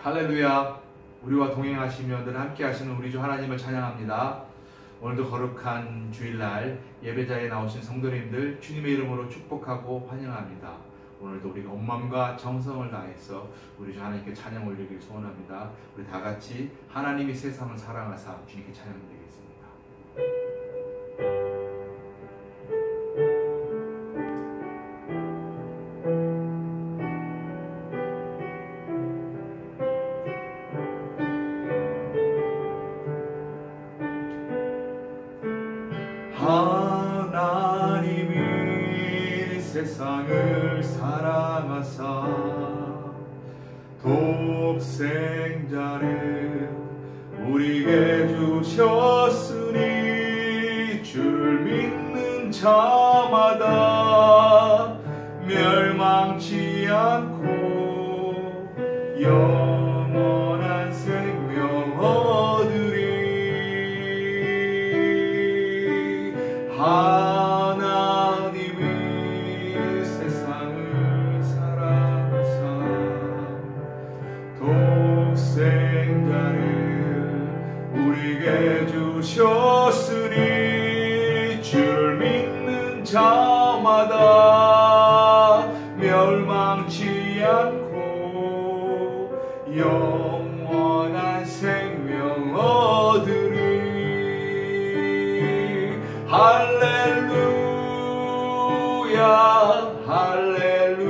할렐루야. 우리와 동행하시며 늘 함께 하시는 우리 주 하나님을 찬양합니다. 오늘도 거룩한 주일날 예배자에 나오신 성도님들 주님의 이름으로 축복하고 환영합니다. 오늘도 우리가 온 마음과 정성을 다해서 우리 주 하나님께 찬양 올리길 소원합니다. 우리 다 같이 하나님이 세상을 사랑하사 주님께 찬양 드리겠습니다. 하나님이 세상을 사랑하사 독생자를 우리에게 주셨으니 주를 믿는 자마다 멸망치 않고 영원한 생명 얻으리. 하나님이 세상을 사랑하사 독생자를 우리에게 주셨으니 주를 믿는 자마다 멸망치 않고 영원한 생명 얻으리. 할렐루야 할렐루야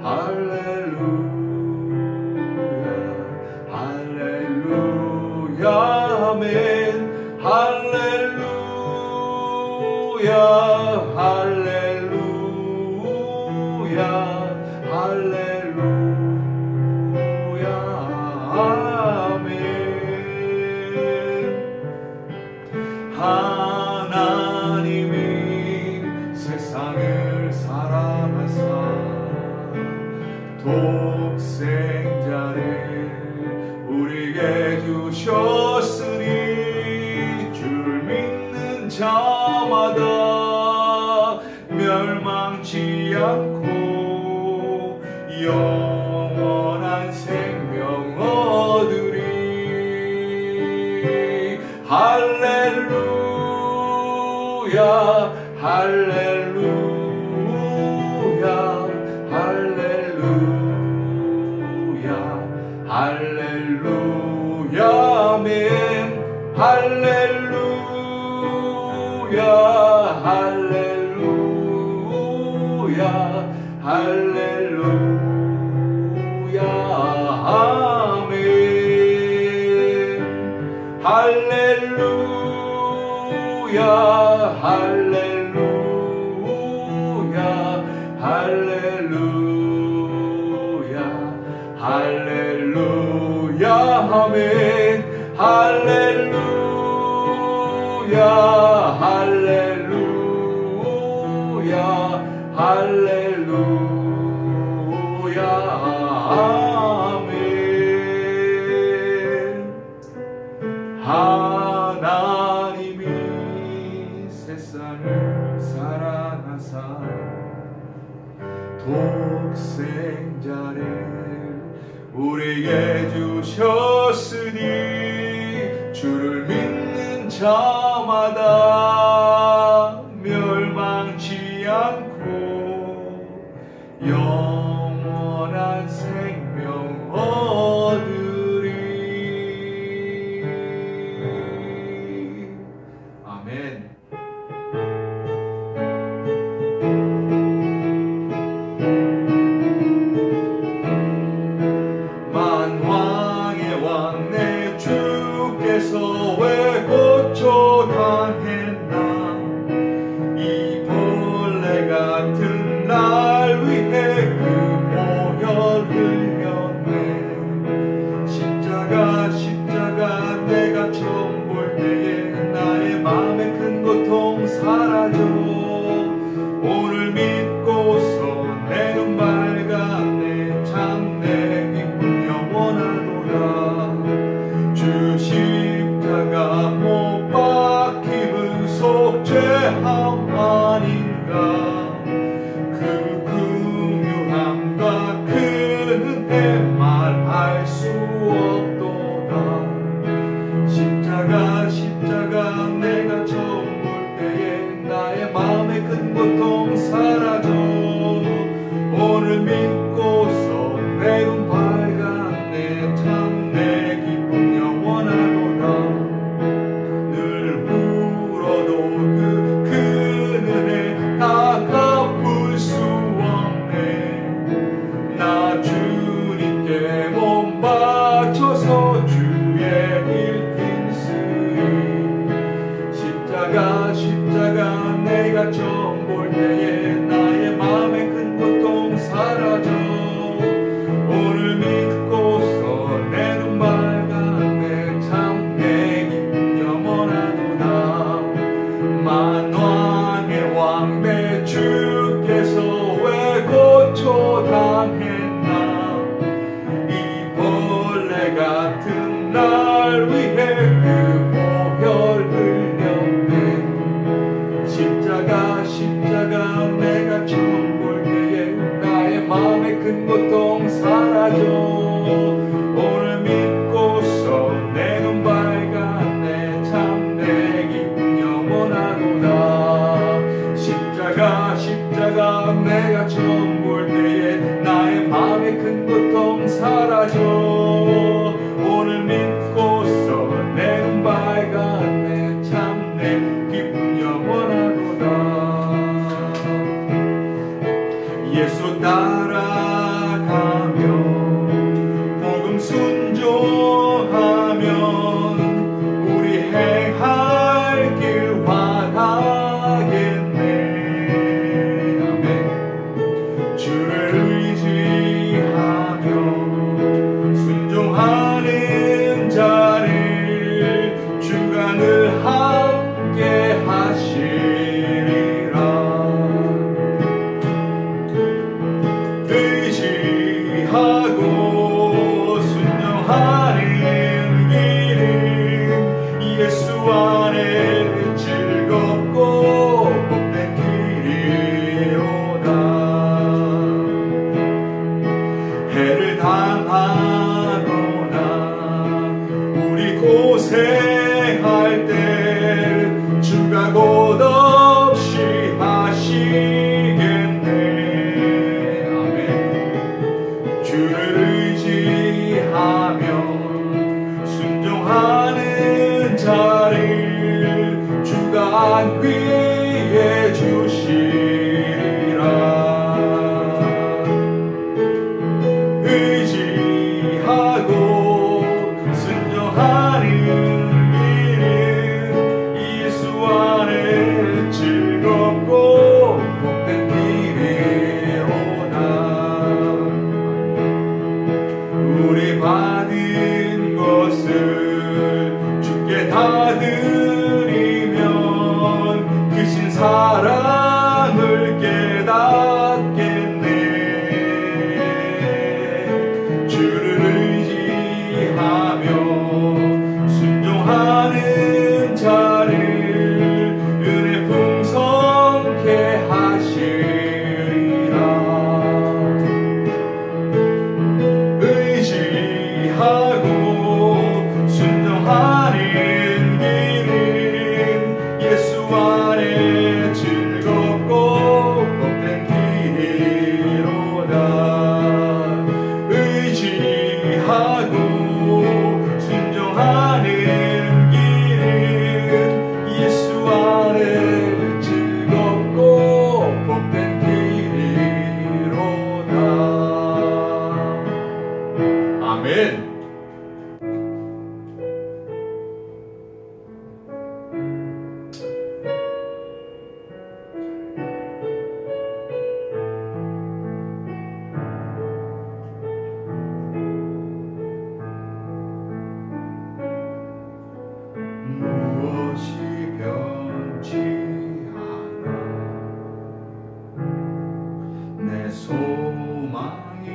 할렐루야 할렐루야 아멘. 할렐루야 할렐루야 할렐루야 아멘. 하나님이 세상을 사랑하사 독생자를 우리에게 주셨으니 주를 믿는 자마다 멸망치 않고 영원한 생명 얻으리. 할렐루야 할렐루야 할렐루야 할렐루야 아멘. 할렐루야 할렐루야 할렐루야 아멘. 할렐루야 할렐루야 할렐루야 할렐루야 아멘. 할렐루야 할렐루야 할렐루야 아멘. 하나님이 세상을 사랑하사 독생자를 우리에게 주셨으니 주를 믿는 자마다 멸망치 않고 영원한 생명 얻으리. 아멘. 만왕의 왕 내 주께서 왜 고초당했나. 이 벌레 같은 날 위해 그 보혈 흘렸네. 십자가 내가 처음 볼 때에 나의 맘에 큰 고통 사라져. 오늘 믿고서 내 눈 밝았네. 참 내 기쁨 영원하도다. 주 십자가 못 박힘은 속죄함 아닌가. 그 긍휼함과 큰 안에 즐겁고 복된 길이로다. 해를 당하거나 우리 고생할 때 주가 곧 없이 하시겠네. 아멘. 주를 의지하며 순종하는 자를 주가 안위해 주시리라. 의지하고 순종하는 길은 예수 안에 즐겁고 복된 길이로다. 우리 받은 것을 주께 다 드리면 크신 사랑을 깨닫겠네. 주를 의지하며 순종하는 자를 은혜 풍성케 하시리라. 의지하고 순종하는 길은 예수 안에 즐겁고 복된 길이로다. 의지하고 순종하는 길은 예수 안에 즐겁고 복된 길이로다. 아멘. 무엇이 변치 않아 내 소망이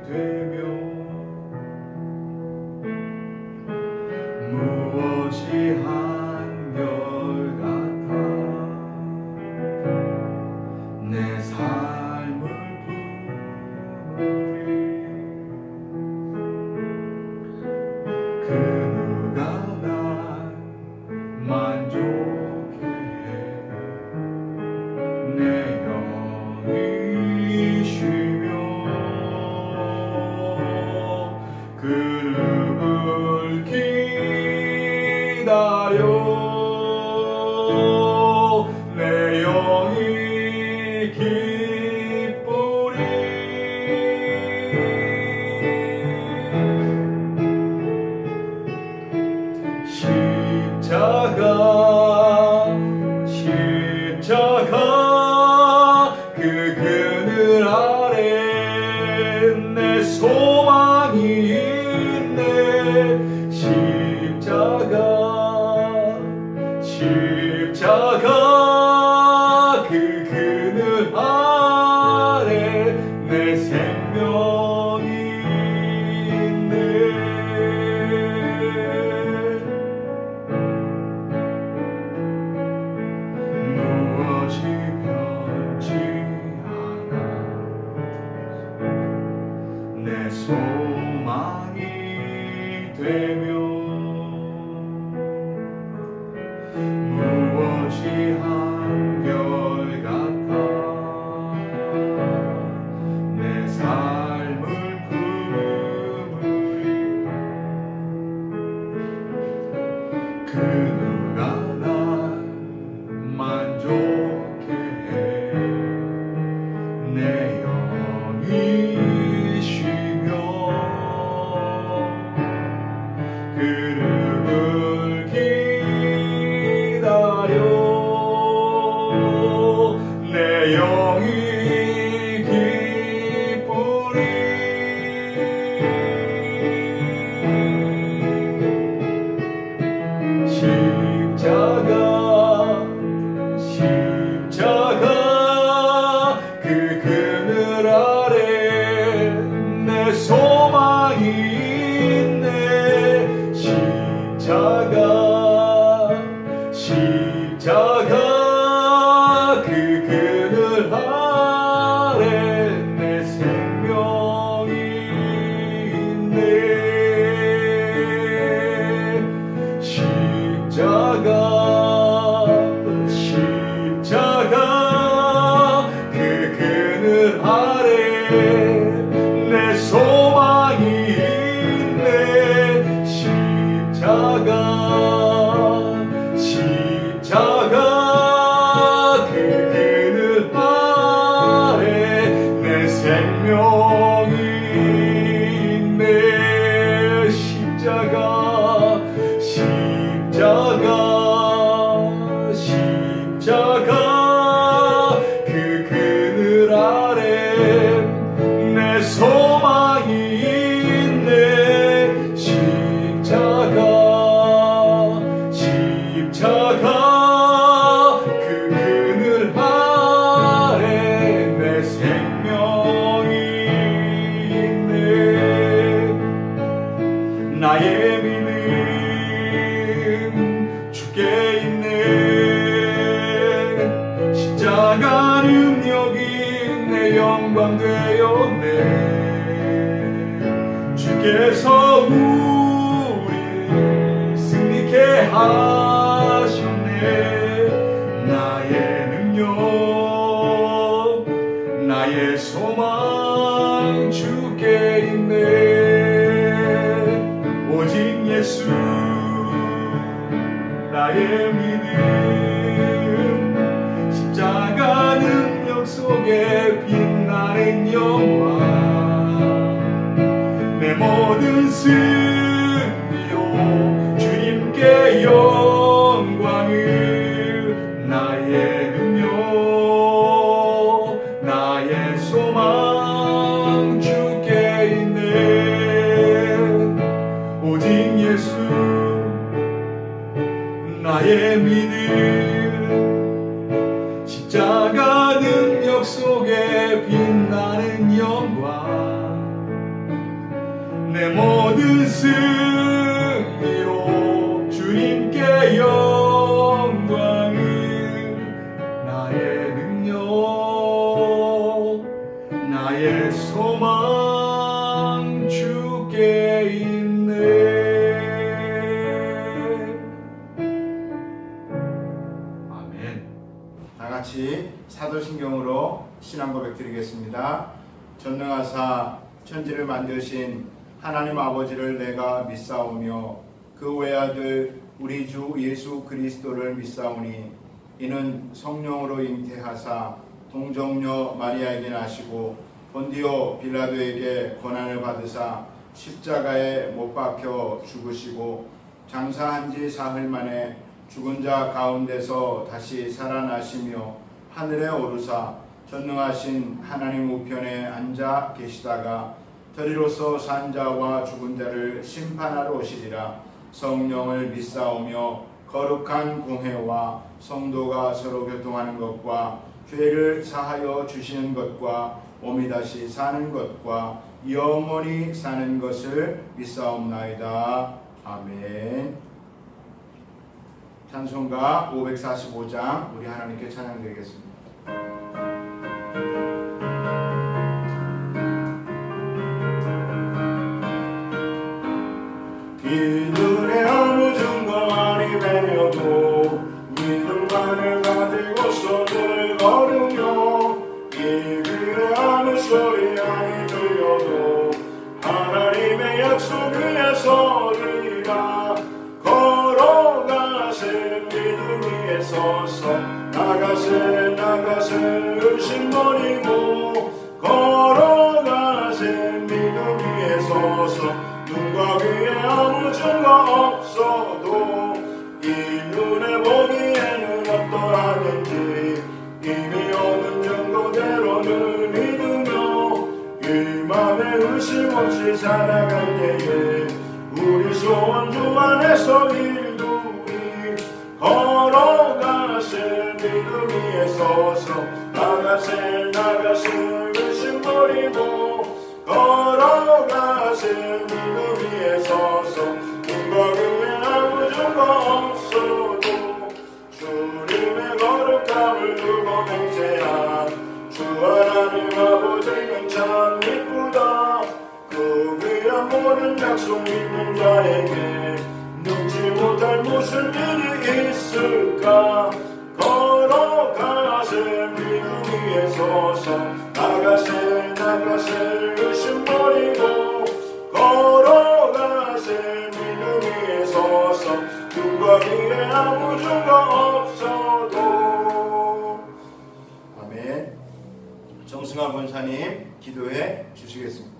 되며 무엇이 한결같아 내 삶을 부르리. 그 누가 날 만족해 내 영이 쉬며 그를 기다려 내 영이 기쁘리. 십자가 그 그늘 아래 내 소망이 있네. 십자가 그 그늘 아래 내 생명이 있네. 무엇이 변치 않아 내 소망이 되며 무엇이 한결같아 내 삶을 부르리. 그 누가 날 만족해 내 영이 쉬며 그를 기다려 내 영이 기쁘리. 십자가 그 그늘 아래 내 소망이 있네. 십자가 십자가 그 그늘 아래 내 소망이 있네. 십자가 그 그늘 아래 내 생명이 있네. 나의 믿음 주께 있네. 십자가 능력이 내 영광 되었네. 주께서 우리 승리케 하셨네. 나의 능력 나의 소망 주께 있네. 오직 예수 나의 믿음. 십자가 능력 속에 빛나는 영광. 내 모든 승리로 주님께 영광을. 나의 능력 나의 소망 주께 있네. 오직 예수 나의 믿음. 십자가 능력 속에 빛나는 영광. 내 모든 승리로 주님께 영광을. 나의 능력 나의 소망 주께 있네. 다 같이 사도신경으로 신앙 고백 드리겠습니다. 전능하사 천지를 만드신 하나님 아버지를 내가 믿사오며 그 외아들 우리 주 예수 그리스도를 믿사오니 이는 성령으로 잉태하사 동정녀 마리아에게 나시고 본디오 빌라도에게 고난을 받으사 십자가에 못 박혀 죽으시고 장사한 지 사흘 만에 죽은 자 가운데서 다시 살아나시며 하늘에 오르사 전능하신 하나님 우편에 앉아 계시다가 저리로서 산 자와 죽은 자를 심판하러 오시리라. 성령을 믿사오며 거룩한 공회와 성도가 서로 교통하는 것과 죄를 사하여 주시는 것과 몸이 다시 사는 것과 영원히 사는 것을 믿사옵나이다. 아멘. 찬송가 545장 우리 하나님께 찬양드리겠습니다. 이들의 어느 증거만이 되려도 믿음만을 가지고서 늘 걸으며 이 길의 어느 소리 아니 들려도 하나님의 약속 위에 서리라. 걸어가세 믿음 위에 서서 나가세 의심 버리고 걸어가세 믿음 위에 서서 눈과 귀에 아무 증거 없어도 이 눈에 보기에는 어떠하든지 이미 얻은 증거대로는 믿으며 이 맘에 의심 없이 살아갈 때에 우리 소원 주 안에서 이루리. 걸어가세 믿음 위에 서서 나가세 의심 버리고 걸어가세 믿음 위에 서서 눈과 귀에 아무 증거 없어도 주님의 거룩함을 두고 맹세한 주 하나님 아버지는 참 이쁘다. 그 귀한 모든 약속 믿는 자에게 능지 못할 무슨 일이 있을까. 걸어가세 믿음 위에 서서 나가세 의심 버리고 걸어가세 믿음 위에 서서 눈과 귀에 아무 증거 없어도. 아멘. 정승환 권사님 기도해 주시겠습니다.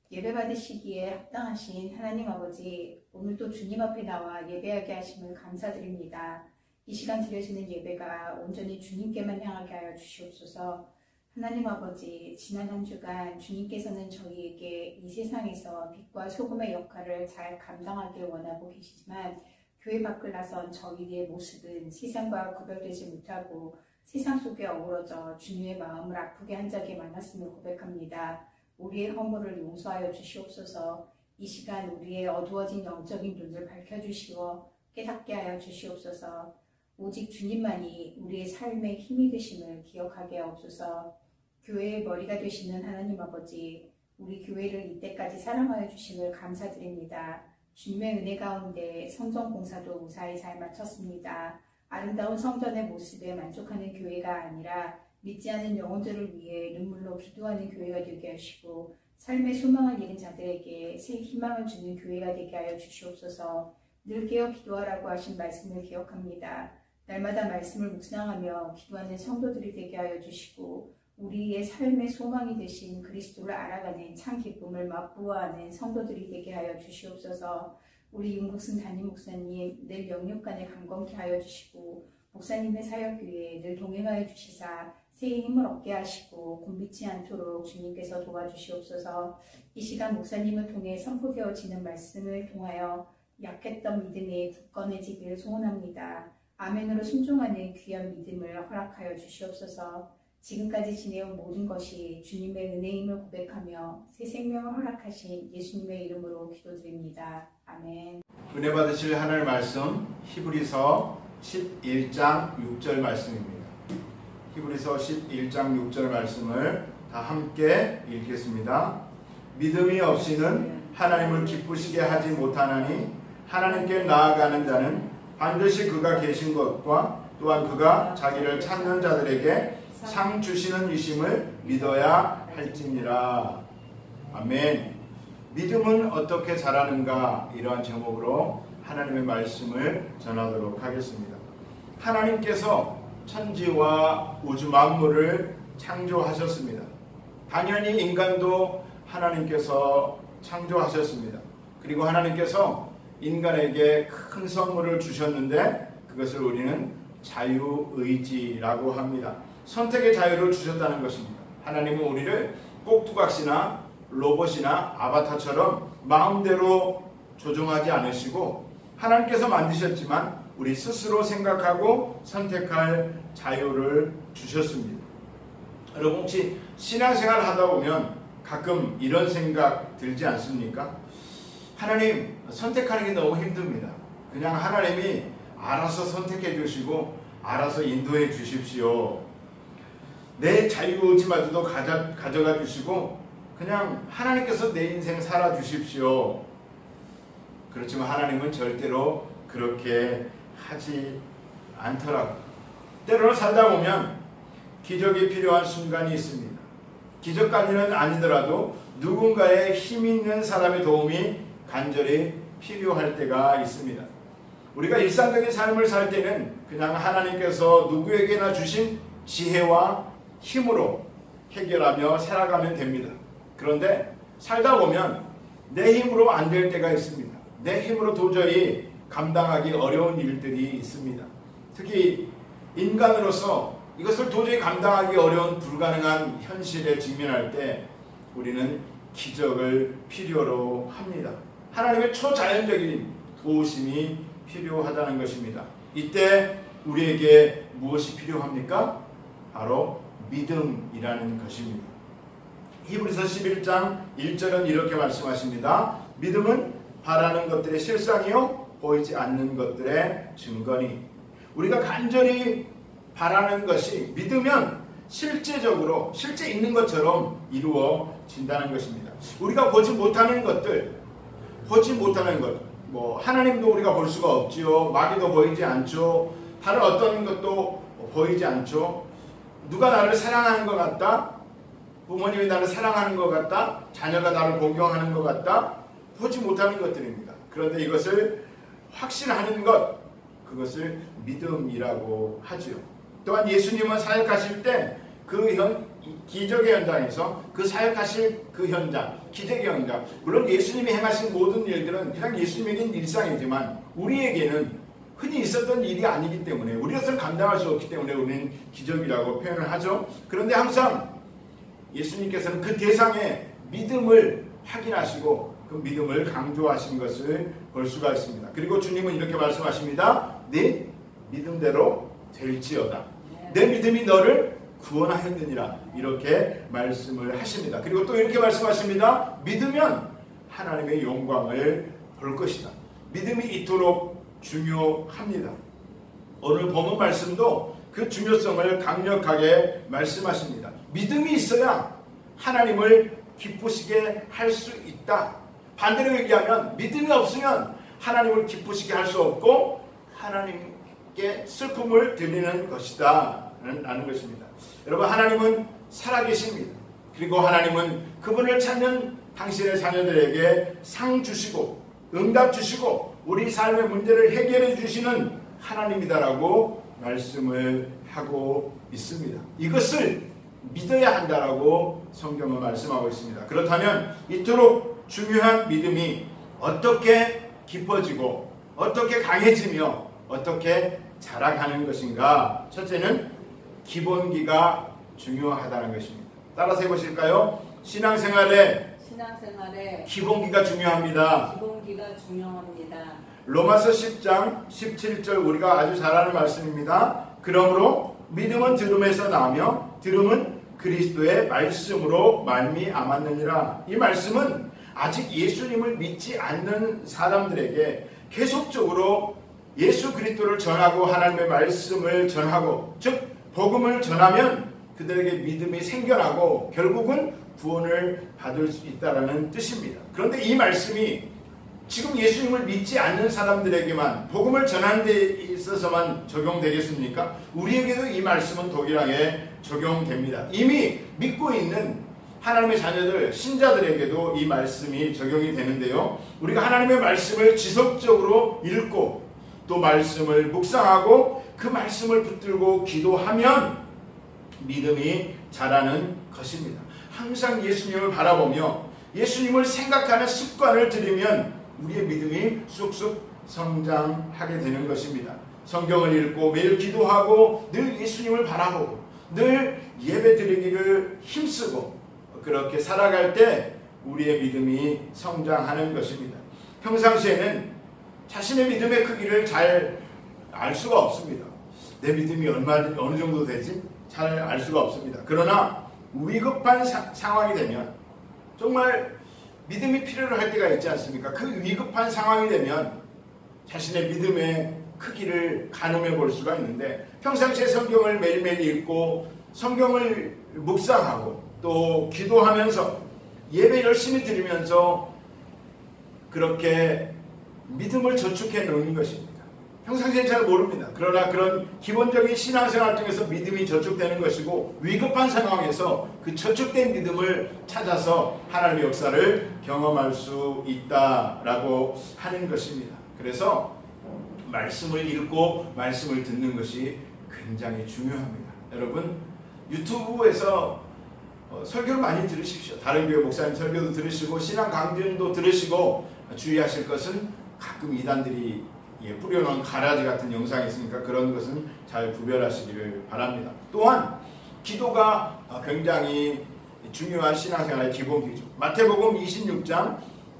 예배 받으시기에 합당하신 하나님 아버지, 오늘도 주님 앞에 나와 예배하게 하심을 감사드립니다. 이 시간 드려지는 예배가 온전히 주님께만 향하게 하여 주시옵소서. 하나님 아버지, 지난 한 주간 주님께서는 저희에게 이 세상에서 빛과 소금의 역할을 잘 감당하길 원하고 계시지만 교회 밖을 나선 저희의 모습은 세상과 구별되지 못하고 세상 속에 어우러져 주님의 마음을 아프게 한 적이 많았음을 고백합니다. 우리의 허물을 용서하여 주시옵소서. 이 시간 우리의 어두워진 영적인 눈을 밝혀주시어 깨닫게 하여 주시옵소서. 오직 주님만이 우리의 삶의 힘이 되심을 기억하게 하옵소서. 교회의 머리가 되시는 하나님 아버지, 우리 교회를 이때까지 사랑하여 주심을 감사드립니다. 주님의 은혜 가운데 성전 공사도 무사히 잘 마쳤습니다. 아름다운 성전의 모습에 만족하는 교회가 아니라 믿지 않은 영혼들을 위해 눈물로 기도하는 교회가 되게 하시고 삶의 소망을 잃은 자들에게 새 희망을 주는 교회가 되게 하여 주시옵소서. 늘 깨어 기도하라고 하신 말씀을 기억합니다. 날마다 말씀을 묵상하며 기도하는 성도들이 되게 하여 주시고 우리의 삶의 소망이 되신 그리스도를 알아가는 참 기쁨을 맛보아하는 성도들이 되게 하여 주시옵소서. 우리 윤국순 담임 목사님 늘 영육간에 강건케 하여 주시고 목사님의 사역 위에 늘 동행하여 주시사 새의 힘을 얻게 하시고 곤비치 않도록 주님께서 도와주시옵소서. 이 시간 목사님을 통해 선포되어지는 말씀을 통하여 약했던 믿음이 굳건해지기를 소원합니다. 아멘으로 순종하는 귀한 믿음을 허락하여 주시옵소서. 지금까지 지내온 모든 것이 주님의 은혜임을 고백하며 새 생명을 허락하신 예수님의 이름으로 기도드립니다. 아멘. 은혜 받으실 하나님의 말씀 히브리서 11장 6절 말씀입니다. 히브리서 11장 6절 말씀을 다 함께 읽겠습니다. 믿음이 없이는 하나님을 기쁘시게 하지 못하나니 하나님께 나아가는 자는 반드시 그가 계신 것과 또한 그가 자기를 찾는 자들에게 상 주시는 이심을 믿어야 할지니라. 아멘. 믿음은 어떻게 자라는가, 이러한 제목으로 하나님의 말씀을 전하도록 하겠습니다. 하나님께서 천지와 우주 만물을 창조하셨습니다. 당연히 인간도 하나님께서 창조하셨습니다. 그리고 하나님께서 인간에게 큰 선물을 주셨는데 그것을 우리는 자유의지라고 합니다. 선택의 자유를 주셨다는 것입니다. 하나님은 우리를 꼭두각시나 로봇이나 아바타처럼 마음대로 조종하지 않으시고 하나님께서 만드셨지만 우리 스스로 생각하고 선택할 자유를 주셨습니다. 여러분 혹시 신앙생활 하다 보면 가끔 이런 생각 들지 않습니까? 하나님 선택하는 게 너무 힘듭니다. 그냥 하나님이 알아서 선택해 주시고 알아서 인도해 주십시오. 내 자유의지마저도 가져가 주시고 그냥 하나님께서 내 인생 살아 주십시오. 그렇지만 하나님은 절대로 그렇게 하지 않더라고요. 때로는 살다 보면 기적이 필요한 순간이 있습니다. 기적까지는 아니더라도 누군가의 힘 있는 사람의 도움이 간절히 필요할 때가 있습니다. 우리가 일상적인 삶을 살 때는 그냥 하나님께서 누구에게나 주신 지혜와 힘으로 해결하며 살아가면 됩니다. 그런데 살다 보면 내 힘으로 안 될 때가 있습니다. 내 힘으로 도저히 감당하기 어려운 일들이 있습니다. 특히 인간으로서 이것을 도저히 감당하기 어려운 불가능한 현실에 직면할 때 우리는 기적을 필요로 합니다. 하나님의 초자연적인 도우심이 필요하다는 것입니다. 이때 우리에게 무엇이 필요합니까? 바로 믿음이라는 것입니다. 히브리서 11장 1절은 이렇게 말씀하십니다. 믿음은 바라는 것들의 실상이요 보이지 않는 것들의 증거니. 우리가 간절히 바라는 것이 믿으면 실제적으로 실제 있는 것처럼 이루어진다는 것입니다. 우리가 보지 못하는 것들, 뭐 하나님도 우리가 볼 수가 없지요. 마귀도 보이지 않죠. 다른 어떤 것도 보이지 않죠. 누가 나를 사랑하는 것 같다? 부모님이 나를 사랑하는 것 같다? 자녀가 나를 공경하는 것 같다? 보지 못하는 것들입니다. 그런데 이것을 확신하는 것, 그것을 믿음이라고 하지요. 또한 예수님은 사역하실 때 그 기적의 현장에서 그 사역하실 그 현장, 기적의 현장, 물론 예수님이 행하신 모든 일들은 그냥 예수님에게는 일상이지만 우리에게는 흔히 있었던 일이 아니기 때문에 우리로서는 감당할 수 없기 때문에 우리는 기적이라고 표현을 하죠. 그런데 항상 예수님께서는 그 대상의 믿음을 확인하시고 그 믿음을 강조하신 것을 볼 수가 있습니다. 그리고 주님은 이렇게 말씀하십니다. 네 믿음대로 될지어다. 내 믿음이 너를 구원하였느니라. 이렇게 말씀을 하십니다. 그리고 또 이렇게 말씀하십니다. 믿으면 하나님의 영광을 볼 것이다. 믿음이 이토록 중요합니다. 오늘 본문 말씀도 그 중요성을 강력하게 말씀하십니다. 믿음이 있어야 하나님을 기쁘시게 할 수 있다. 반대로 얘기하면 믿음이 없으면 하나님을 기쁘시게 할 수 없고 하나님께 슬픔을 드리는 것이다 라는 것입니다. 여러분, 하나님은 살아계십니다. 그리고 하나님은 그분을 찾는 당신의 자녀들에게 상 주시고 응답 주시고 우리 삶의 문제를 해결해 주시는 하나님이다라고 말씀을 하고 있습니다. 이것을 믿어야 한다라고 성경은 말씀하고 있습니다. 그렇다면 이토록 중요한 믿음이 어떻게 깊어지고 어떻게 강해지며 어떻게 자라가는 것인가? 첫째는 기본기가 중요하다는 것입니다. 따라서 해보실까요? 신앙생활에 기본기가 중요합니다. 기본기가 중요합니다. 로마서 10장 17절 우리가 아주 잘 아는 말씀입니다. 그러므로 믿음은 들음에서 나며 들음은 그리스도의 말씀으로 말미암았느니라. 이 말씀은 아직 예수님을 믿지 않는 사람들에게 계속적으로 예수 그리스도를 전하고 하나님의 말씀을 전하고 즉 복음을 전하면 그들에게 믿음이 생겨나고 결국은 구원을 받을 수 있다는 뜻입니다. 그런데 이 말씀이 지금 예수님을 믿지 않는 사람들에게만 복음을 전하는 데 있어서만 적용되겠습니까? 우리에게도 이 말씀은 동일하게 적용됩니다. 이미 믿고 있는 하나님의 자녀들, 신자들에게도 이 말씀이 적용이 되는데요. 우리가 하나님의 말씀을 지속적으로 읽고 또 말씀을 묵상하고 그 말씀을 붙들고 기도하면 믿음이 자라는 것입니다. 항상 예수님을 바라보며 예수님을 생각하는 습관을 들이면 우리의 믿음이 쑥쑥 성장하게 되는 것입니다. 성경을 읽고 매일 기도하고 늘 예수님을 바라보고 늘 예배 드리기를 힘쓰고 그렇게 살아갈 때 우리의 믿음이 성장하는 것입니다. 평상시에는 자신의 믿음의 크기를 잘 알 수가 없습니다. 내 믿음이 어느 정도 되지? 잘 알 수가 없습니다. 그러나 위급한 상황이 되면 정말 믿음이 필요로 할 때가 있지 않습니까? 그 위급한 상황이 되면 자신의 믿음의 크기를 가늠해 볼 수가 있는데 평상시에 성경을 매일매일 읽고 성경을 묵상하고 또 기도하면서 예배 열심히 드리면서 그렇게 믿음을 저축해 놓는 것입니다. 평상시엔 잘 모릅니다. 그러나 그런 기본적인 신앙생활 중에서 믿음이 저축되는 것이고 위급한 상황에서 그 저축된 믿음을 찾아서 하나님의 역사를 경험할 수 있다라고 하는 것입니다. 그래서 말씀을 읽고 말씀을 듣는 것이 굉장히 중요합니다. 여러분 유튜브에서 설교를 많이 들으십시오. 다른 교회 목사님 설교도 들으시고 신앙 강진도 들으시고 주의하실 것은 가끔 이단들이 뿌려놓은 가라지 같은 영상이 있으니까 그런 것은 잘 구별하시기를 바랍니다. 또한 기도가 굉장히 중요한 신앙생활의 기본기죠. 마태복음 26장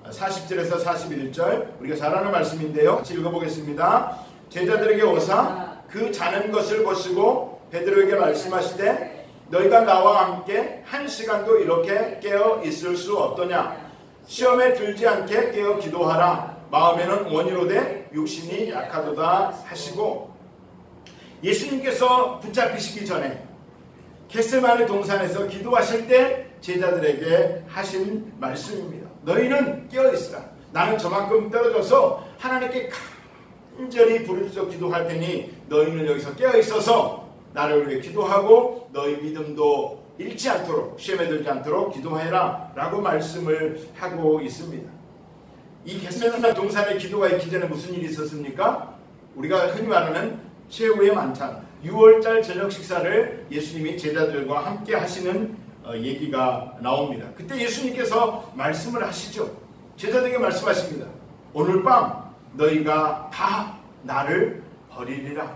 40절에서 41절 우리가 잘 아는 말씀인데요. 같이 읽어보겠습니다. 제자들에게 오사 그 자는 것을 보시고 베드로에게 말씀하시되 너희가 나와 함께 한 시간도 이렇게 깨어 있을 수 없더냐. 시험에 들지 않게 깨어 기도하라. 마음에는 원이로되 육신이 약하도다 하시고 예수님께서 붙잡히시기 전에 겟세마네 동산에서 기도하실 때 제자들에게 하신 말씀입니다. 너희는 깨어있으라. 나는 저만큼 떨어져서 하나님께 간절히 부르짖어 기도할 테니 너희는 여기서 깨어있어서 나를 위해 기도하고 너희 믿음도 잃지 않도록 시험에 들지 않도록 기도해라 라고 말씀을 하고 있습니다. 이 겟세마네 동산의 기도가 있기 전에 무슨 일이 있었습니까? 우리가 흔히 말하는 최후의 만찬 6월절 저녁 식사를 예수님이 제자들과 함께 하시는 얘기가 나옵니다. 그때 예수님께서 말씀을 하시죠. 제자들에게 말씀하십니다. 오늘 밤 너희가 다 나를 버리리라.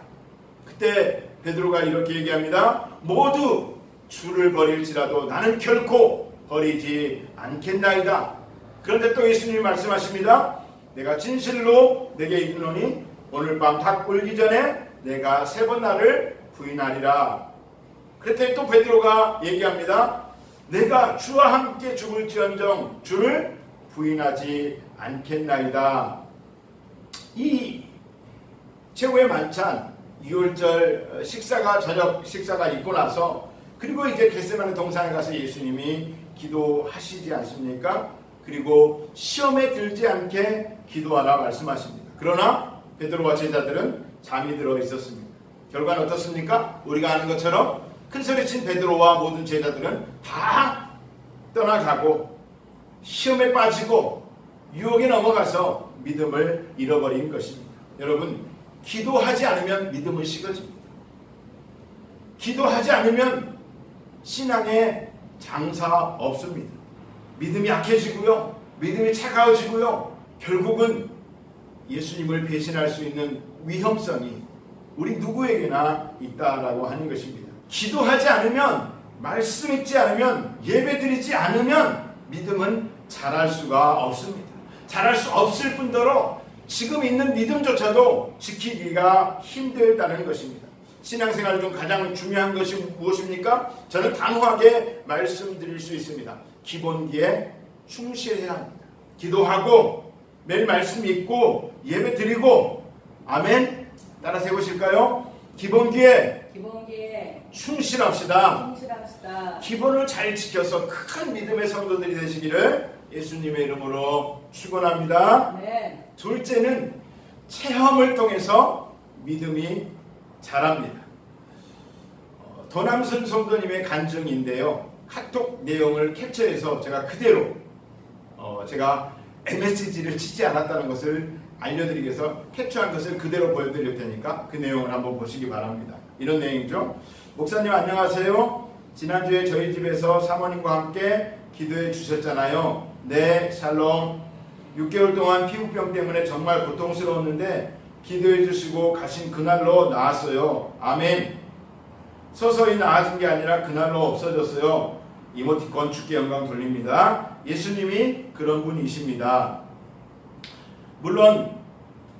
그때 베드로가 이렇게 얘기합니다. 모두 주를 버릴지라도 나는 결코 버리지 않겠나이다. 그런데 또 예수님이 말씀하십니다. 내가 진실로 내게 이르노니 오늘 밤 닭 울기 전에 내가 3번 나를 부인하리라. 그랬더니 또 베드로가 얘기합니다. 내가 주와 함께 죽을지언정 주를 부인하지 않겠나이다. 이 최후의 만찬 6월절 식사가 저녁 식사가 있고 나서 그리고 이제 겟세마네 동산에 가서 예수님이 기도하시지 않습니까? 그리고 시험에 들지 않게 기도하라 말씀하십니다. 그러나 베드로와 제자들은 잠이 들어 있었습니다. 결과는 어떻습니까? 우리가 아는 것처럼 큰소리친 베드로와 모든 제자들은 다 떠나가고 시험에 빠지고 유혹에 넘어가서 믿음을 잃어버린 것입니다. 여러분, 기도하지 않으면 믿음은 식어집니다. 기도하지 않으면 신앙에 장사 없습니다. 믿음이 약해지고요. 믿음이 차가워지고요. 결국은 예수님을 배신할 수 있는 위험성이 우리 누구에게나 있다라고 하는 것입니다. 기도하지 않으면, 말씀 읽지 않으면, 예배 드리지 않으면 믿음은 자랄 수가 없습니다. 자랄 수 없을 뿐더러 지금 있는 믿음조차도 지키기가 힘들다는 것입니다. 신앙생활 중 가장 중요한 것이 무엇입니까? 저는 단호하게 말씀드릴 수 있습니다. 기본기에 충실해야 합니다. 기도하고 매일 말씀 읽고 예배 드리고 아멘. 따라서 해보실까요? 기본기에 충실합시다. 기본을 잘 지켜서 큰 믿음의 성도들이 되시기를 예수님의 이름으로 축원합니다. 네. 둘째는 체험을 통해서 믿음이 자랍니다. 도남순 성도님의 간증인데요. 카톡 내용을 캡처해서 제가 그대로 제가 MSG를 치지 않았다는 것을 알려드리기 위해서 캡처한 것을 그대로 보여드릴 테니까 그 내용을 한번 보시기 바랍니다. 이런 내용이죠. 목사님 안녕하세요. 지난주에 저희 집에서 사모님과 함께 기도해 주셨잖아요. 네, 샬롬. 6개월 동안 피부병 때문에 정말 고통스러웠는데 기도해 주시고 가신 그날로 나았어요. 아멘. 서서히 나아진 게 아니라 그날로 없어졌어요. 이모티콘 주께 영광 돌립니다. 예수님이 그런 분이십니다. 물론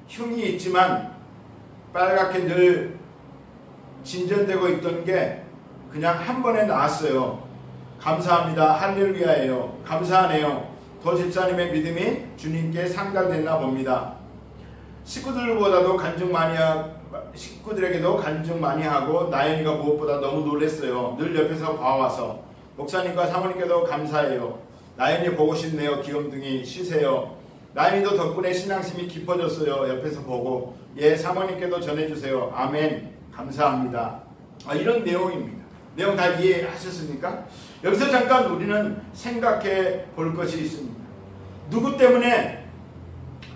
흉이 있지만 빨갛게 늘 진전되고 있던 게 그냥 한 번에 나았어요. 감사합니다. 할렐루야예요. 감사하네요. 더 집사님의 믿음이 주님께 상달됐나 봅니다. 식구들에게도 간증 많이 하고 나연이가 무엇보다 너무 놀랐어요. 늘 옆에서 봐와서. 목사님과 사모님께도 감사해요. 나연이 보고 싶네요. 귀염둥이 쉬세요. 나연이도 덕분에 신앙심이 깊어졌어요. 옆에서 보고. 예, 사모님께도 전해주세요. 아멘. 감사합니다. 이런 내용입니다. 내용 다 이해하셨습니까? 여기서 잠깐 우리는 생각해 볼 것이 있습니다. 누구 때문에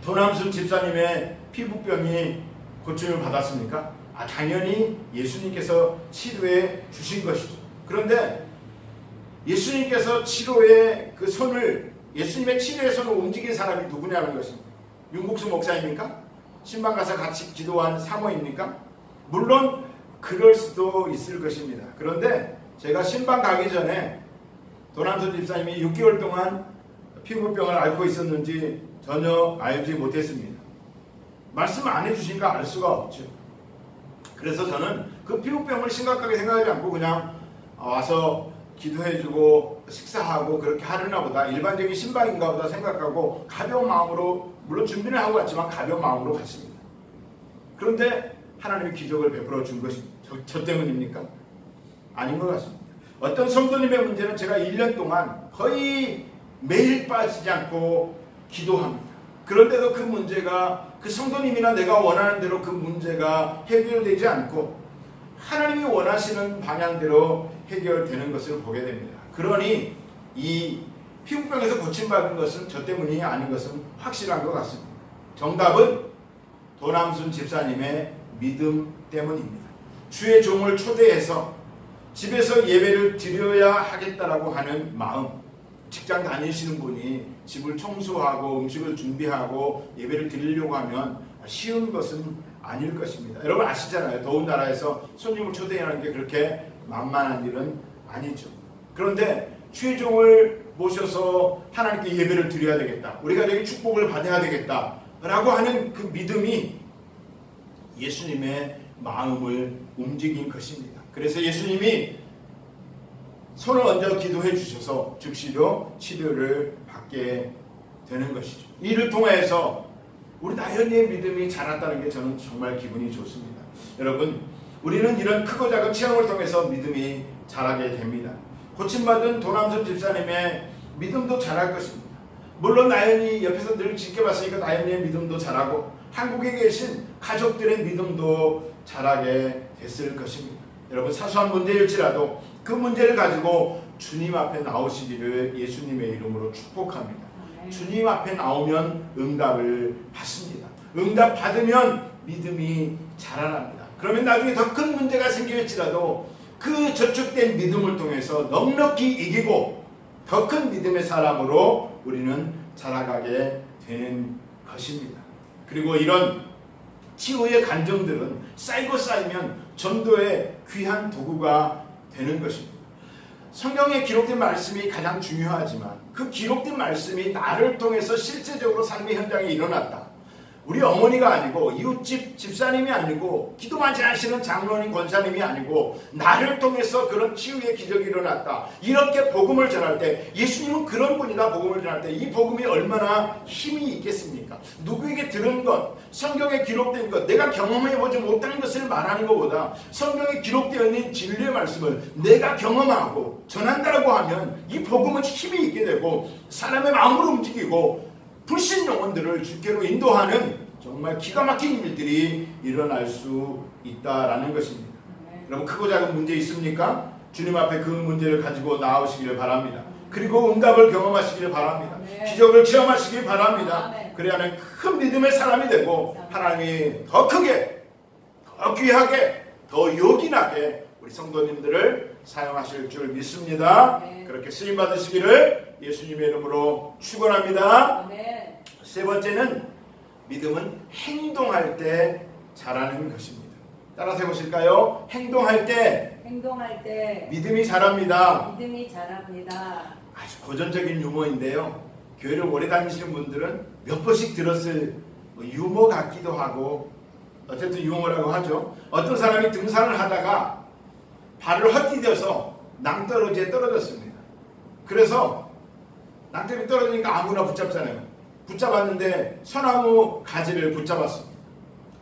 도남순 집사님의 피부병이 고침을 받았습니까? 당연히 예수님께서 치료해 주신 것이죠. 그런데 예수님께서 치료의 그 손을, 예수님의 치료의 손을 움직인 사람이 누구냐는 것입니다. 윤국수 목사입니까? 신방 가서 같이 기도한 사모입니까? 물론 그럴 수도 있을 것입니다. 그런데 제가 신방 가기 전에 도남순 집사님이 6개월 동안 피부병을 앓고 있었는지 전혀 알지 못했습니다. 말씀 안 해주시니까 알 수가 없죠. 그래서 저는 그 피부병을 심각하게 생각하지 않고 그냥 와서 기도해주고 식사하고 그렇게 하려나 보다, 일반적인 신방인가 보다 생각하고 가벼운 마음으로, 물론 준비를 하고 갔지만 가벼운 마음으로 갔습니다. 그런데 하나님이 기적을 베풀어 준 것입니다. 저 때문입니까? 아닌 것 같습니다. 어떤 성도님의 문제는 제가 1년 동안 거의 매일 빠지지 않고 기도합니다. 그런데도 그 문제가, 그 성도님이나 내가 원하는 대로 그 문제가 해결되지 않고 하나님이 원하시는 방향대로 해결되는 것을 보게 됩니다. 그러니 이 피부병에서 고침받은 것은 저 때문이 아닌 것은 확실한 것 같습니다. 정답은 도남순 집사님의 믿음 때문입니다. 주의 종을 초대해서 집에서 예배를 드려야 하겠다라고 하는 마음, 직장 다니시는 분이 집을 청소하고 음식을 준비하고 예배를 드리려고 하면 쉬운 것은 아닐 것입니다. 여러분 아시잖아요. 더운 나라에서 손님을 초대하는 게 그렇게 만만한 일은 아니죠. 그런데 주의 종을 모셔서 하나님께 예배를 드려야 되겠다, 우리 가족이 축복을 받아야 되겠다 라고 하는 그 믿음이 예수님의 마음을 움직인 것입니다. 그래서 예수님이 손을 얹어 기도해 주셔서 즉시로 치료를 받게 되는 것이죠. 이를 통해서 우리 나연이의 믿음이 자랐다는 게 저는 정말 기분이 좋습니다. 여러분, 우리는 이런 크고 작은 체험을 통해서 믿음이 자라게 됩니다. 고침받은 도남순 집사님의 믿음도 자랄 것입니다. 물론 나연이 옆에서 늘 지켜봤으니까 나연이의 믿음도 자라고 한국에 계신 가족들의 믿음도 자라게 됐을 것입니다. 여러분, 사소한 문제일지라도 그 문제를 가지고 주님 앞에 나오시기를 예수님의 이름으로 축복합니다. 주님 앞에 나오면 응답을 받습니다. 응답 받으면 믿음이 자라납니다. 그러면 나중에 더 큰 문제가 생길지라도 그 저축된 믿음을 통해서 넉넉히 이기고 더 큰 믿음의 사람으로 우리는 자라가게 되는 것입니다. 그리고 이런 치유의 간증들은 쌓이고 쌓이면 전도의 귀한 도구가 되는 것입니다. 성경에 기록된 말씀이 가장 중요하지만 그 기록된 말씀이 나를 통해서 실제적으로 삶의 현장에 일어났다. 우리 어머니가 아니고 이웃집 집사님이 아니고 기도 많이 하시는 장로님 권사님이 아니고 나를 통해서 그런 치유의 기적이 일어났다. 이렇게 복음을 전할 때 예수님은 그런 분이다. 복음을 전할 때 이 복음이 얼마나 힘이 있겠습니까? 누구에게 들은 것, 성경에 기록된 것, 내가 경험해보지 못하는 것을 말하는 것보다 성경에 기록되어 있는 진리의 말씀을 내가 경험하고 전한다고 하면 이 복음은 힘이 있게 되고 사람의 마음을 움직이고 불신 영혼들을 주께로 인도하는 정말 기가 막힌 일들이 일어날 수 있다라는 것입니다. 여러분, 크고 작은 문제 있습니까? 주님 앞에 그 문제를 가지고 나오시기를 바랍니다. 그리고 응답을 경험하시기를 바랍니다. 기적을 체험하시길 바랍니다. 그래야 하는 큰 믿음의 사람이 되고 하나님이 더 크게, 더 귀하게, 더 요긴하게 우리 성도님들을 사용하실 줄 믿습니다. 그렇게 쓰임 받으시기를 예수님의 이름으로 축원합니다. 세 번째는 믿음은 행동할 때 자라는 것입니다. 따라서 해보실까요? 행동할 때 믿음이 자랍니다. 믿음이 자랍니다. 아주 고전적인 유머인데요. 교회를 오래 다니시는 분들은 몇 번씩 들었을 유머 같기도 하고 어쨌든 유머라고 하죠. 어떤 사람이 등산을 하다가 발을 헛디뎌서 낭떠러지에 떨어졌습니다. 그래서 낭떠러지 떨어지니까 아무나 붙잡잖아요. 붙잡았는데 소나무 가지를 붙잡았습니다.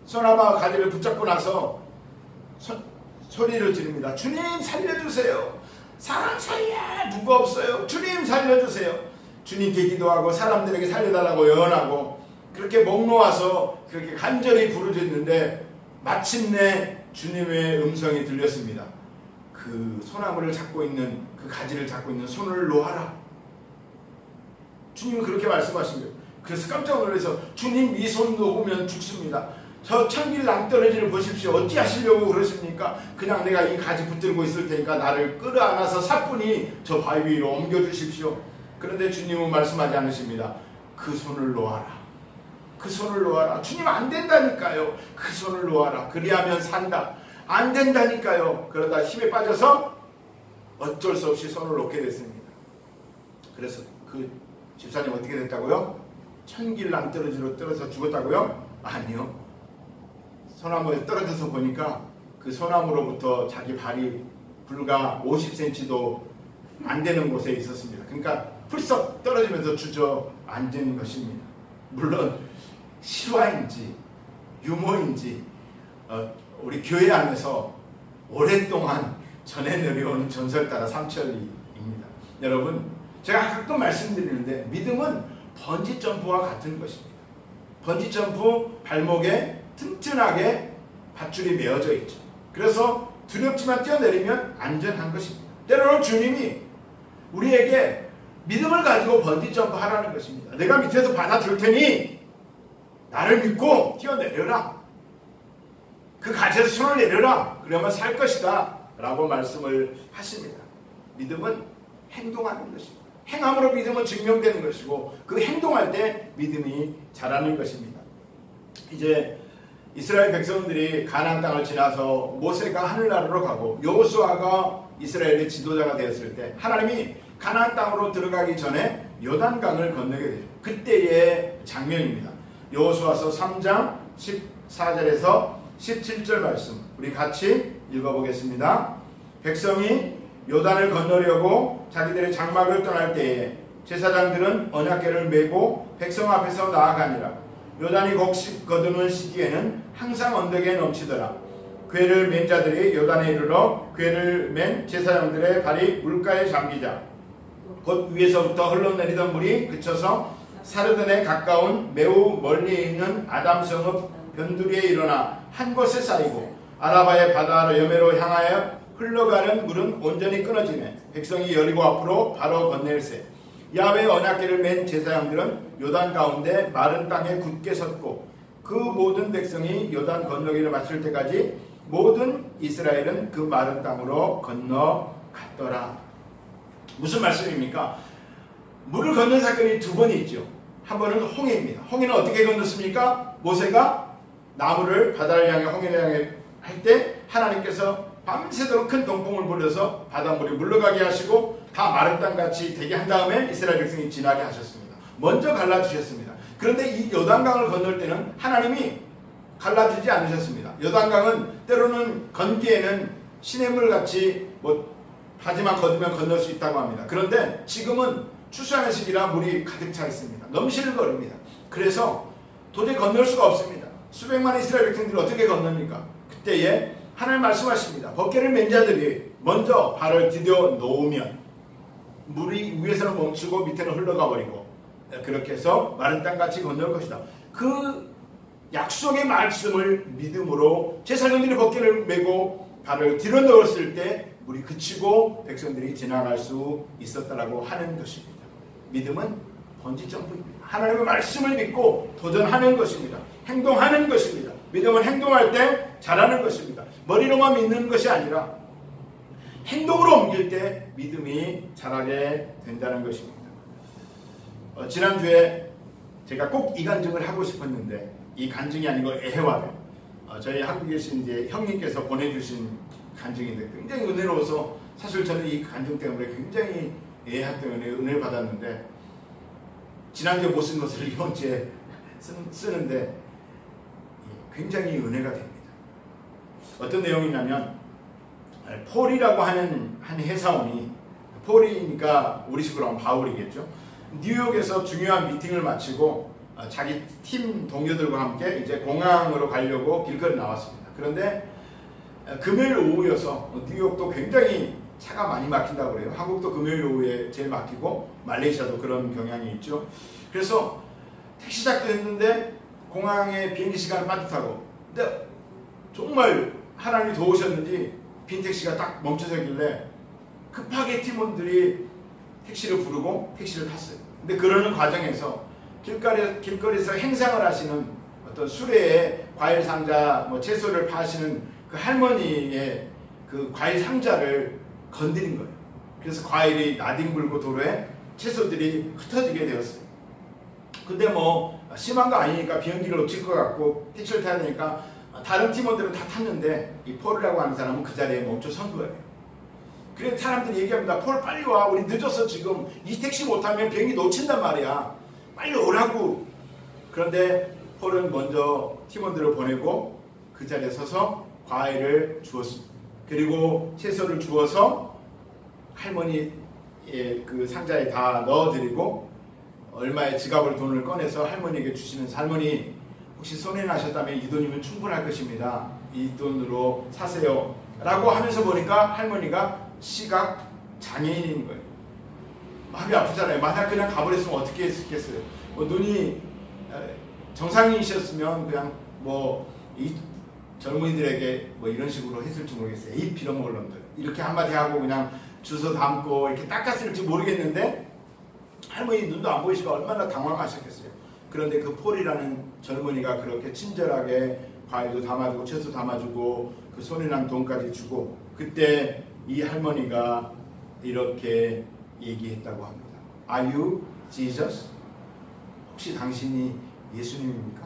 소나무 가지를 붙잡고 나서 소리를 지릅니다. 주님 살려주세요. 사람 살려 누가 없어요. 주님 살려주세요. 주님께 기도하고 사람들에게 살려달라고 예언하고 그렇게 목 놓아서 그렇게 간절히 부르짖는데 마침내 주님의 음성이 들렸습니다. 그 소나무를 잡고 있는 그 가지를 잡고 있는 손을 놓아라. 주님은 그렇게 말씀하신 거예요. 그래서 깜짝 놀라서 주님 이 손 놓으면 죽습니다. 저 천길 낭떠러지를 보십시오. 어찌 하시려고 그러십니까? 그냥 내가 이 가지 붙들고 있을 테니까 나를 끌어안아서 사뿐히 저 바위 위로 옮겨주십시오. 그런데 주님은 말씀하지 않으십니다. 그 손을 놓아라. 그 손을 놓아라. 주님 안 된다니까요. 그 손을 놓아라. 그리하면 산다. 안 된다니까요. 그러다 힘에 빠져서 어쩔 수 없이 손을 놓게 됐습니다. 그래서 그 집사님 어떻게 됐다고요? 천길 낭떠러지로 떨어져 죽었다고요? 아니요. 소나무에 떨어져서 보니까 그 소나무로부터 자기 발이 불과 50cm도 안 되는 곳에 있었습니다. 그러니까 풀썩 떨어지면서 주저앉은 것입니다. 물론 실화인지 유머인지 우리 교회 안에서 오랫동안 전해 내려오는 전설 따라 삼천리입니다. 여러분, 제가 가끔 말씀드리는데 믿음은 번지 점프와 같은 것입니다. 번지 점프 발목에 튼튼하게 밧줄이 메어져 있죠. 그래서 두렵지만 뛰어내리면 안전한 것입니다. 때로는 주님이 우리에게 믿음을 가지고 번지 점프 하라는 것입니다. 내가 밑에서 받아줄 테니 나를 믿고 뛰어내려라. 그 가지에서 손을 내려라. 그러면 살 것이다. 라고 말씀을 하십니다. 믿음은 행동하는 것입니다. 행함으로 믿음은 증명되는 것이고 그 행동할 때 믿음이 자라는 것입니다. 이제 이스라엘 백성들이 가나안 땅을 지나서 모세가 하늘나라로 가고 여호수아가 이스라엘의 지도자가 되었을 때 하나님이 가나안 땅으로 들어가기 전에 요단강을 건너게 돼요. 그때의 장면입니다. 여호수아서 3장 14절에서 17절 말씀 우리 같이 읽어보겠습니다. 백성이 요단을 건너려고 자기들의 장막을 떠날 때에 제사장들은 언약궤를 메고 백성 앞에서 나아가니라. 요단이 거두는 시기에는 항상 언덕에 넘치더라. 궤를 맨 자들이 요단에 이르러 궤를 맨 제사장들의 발이 물가에 잠기자 곧 위에서부터 흘러내리던 물이 그쳐서 사르든에 가까운 매우 멀리 있는 아담성읍 변두리에 일어나 한 곳에 쌓이고 아라바의 바다 여매로 향하여 흘러가는 물은 온전히 끊어지네. 백성이 여리고 앞으로 바로 건넬세. 야훼 언약궤를 맨 제사장들은 요단 가운데 마른 땅에 굳게 섰고 그 모든 백성이 요단 건너기를 마칠 때까지 모든 이스라엘은 그 마른 땅으로 건너갔더라. 무슨 말씀입니까? 물을 건넌 사건이 두 번이 있죠. 한 번은 홍해입니다. 홍해는 어떻게 건넜습니까? 모세가 나무를 바다를 향해 홍해를 향해 할 때 하나님께서 밤새도록 큰 동풍을 불려서 바닷물이 물러가게 하시고 다 마른 땅같이 되게 한 다음에 이스라엘 백성이 지나게 하셨습니다. 먼저 갈라주셨습니다. 그런데 이 요단강을 건널 때는 하나님이 갈라주지 않으셨습니다. 요단강은 때로는 건기에는 시냇물같이 바지만 걷으면 건널 수 있다고 합니다. 그런데 지금은 추수하는 시기라 물이 가득 차 있습니다. 넘실거립니다. 그래서 도저히 건널 수가 없습니다. 수백만의 이스라엘 백성들이 어떻게 건넙니까? 그때에 하나님 말씀하십니다. 벗개를 맨 자들이 먼저 발을 디뎌 놓으면 물이 위에서는 멈추고 밑에는 흘러가 버리고 그렇게 해서 마른 땅같이 건널 것이다. 그 약속의 말씀을 믿음으로 제사장들이 벗개를 메고 발을 디뎌 넣었을 때 물이 그치고 백성들이 지나갈 수 있었다라고 하는 것입니다. 믿음은 번지 점프입니다. 하나님의 말씀을 믿고 도전하는 것입니다. 행동하는 것입니다. 믿음은 행동할 때 잘하는 것입니다. 머리로만 믿는 것이 아니라 행동으로 옮길 때 믿음이 자라게 된다는 것입니다. 지난주에 제가 꼭 이 간증을 하고 싶었는데 이 간증이 아니고 애화를 저희 한국에 계신 이제 형님께서 보내주신 간증인데 굉장히 은혜로워서 사실 저는 이 간증 때문에 굉장히 애화 때문에 은혜를 받았는데 지난주에 못 쓴 것을 이번 주에 쓰는데 굉장히 은혜가 됩니다. 어떤 내용이냐면 폴이라고 하는 한 회사원이 폴이니까 우리식으로 하면 바울이겠죠. 뉴욕에서 중요한 미팅을 마치고 자기 팀 동료들과 함께 이제 공항으로 가려고 길거리 나왔습니다. 그런데 금요일 오후여서 뉴욕도 굉장히 차가 많이 막힌다고 그래요. 한국도 금요일 오후에 제일 막히고 말레이시아도 그런 경향이 있죠. 그래서 택시 시작도 했는데 공항에 비행기 시간을 빠듯하고 근데 정말 하나님이 도우셨는지 빈 택시가 딱 멈춰서길래 급하게 팀원들이 택시를 부르고 택시를 탔어요. 근데 그러는 과정에서 길거리에서 행상을 하시는 어떤 수레에 과일 상자, 채소를 파시는 그 할머니의 그 과일 상자를 건드린 거예요. 그래서 과일이 나뒹굴고 도로에 채소들이 흩어지게 되었어요. 근데 심한 거 아니니까 비행기를 놓칠 것 같고 택시를 타야 되니까 다른 팀원들은 다 탔는데 이 폴이라고 하는 사람은 그 자리에 멈춰 선 거예요. 그래서 사람들이 얘기합니다. 폴 빨리 와. 우리 늦었어 지금. 이 택시 못 타면 비행기 놓친단 말이야. 빨리 오라고. 그런데 폴은 먼저 팀원들을 보내고 그 자리에 서서 과일을 주었습니다. 그리고 채소를 주어서 할머니의 그 상자에 다 넣어드리고 얼마의 지갑을 돈을 꺼내서 할머니에게 주시면서 할머니 혹시 손해 나셨다면 이 돈이면 충분할 것입니다. 이 돈으로 사세요. 라고 하면서 보니까 할머니가 시각 장애인인 거예요. 마음이 아프잖아요. 만약 그냥 가버렸으면 어떻게 했겠어요. 눈이 정상이셨으면 그냥 이 젊은이들에게 이런 식으로 했을지 모르겠어요. 이 빌어먹을 놈들. 이렇게 한마디 하고 그냥 주워 담고 이렇게 닦았을지 모르겠는데 할머니 눈도 안 보이시고 얼마나 당황하셨겠어요. 그런데 그 폴이라는 젊은이가 그렇게 친절하게 과일도 담아주고 채소 담아주고 그 손에 난 돈까지 주고 그때 이 할머니가 이렇게 얘기했다고 합니다. Are you Jesus? 혹시 당신이 예수님입니까?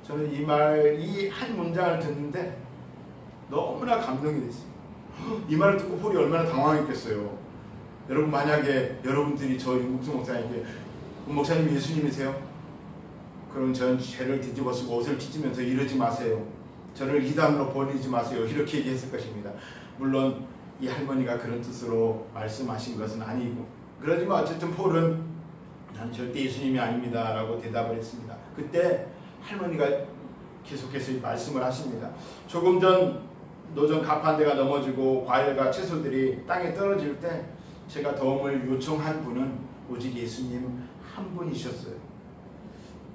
저는 이 한 문장을 듣는데 너무나 감동이 됐어요. 이 말을 듣고 폴이 얼마나 당황했겠어요. 여러분 만약에 여러분들이 저 윤국수 목사님께 목사님 예수님이세요? 그럼 저는 죄를 뒤집어 쓰고 옷을 찢으면서 이러지 마세요. 저를 이단으로 버리지 마세요. 이렇게 얘기했을 것입니다. 물론 이 할머니가 그런 뜻으로 말씀하신 것은 아니고 그러지만 어쨌든 폴은 나는 절대 예수님이 아닙니다 라고 대답을 했습니다. 그때 할머니가 계속해서 말씀을 하십니다. 조금 전 노전 가판대가 넘어지고 과일과 채소들이 땅에 떨어질 때 제가 도움을 요청한 분은 오직 예수님 한 분이셨어요.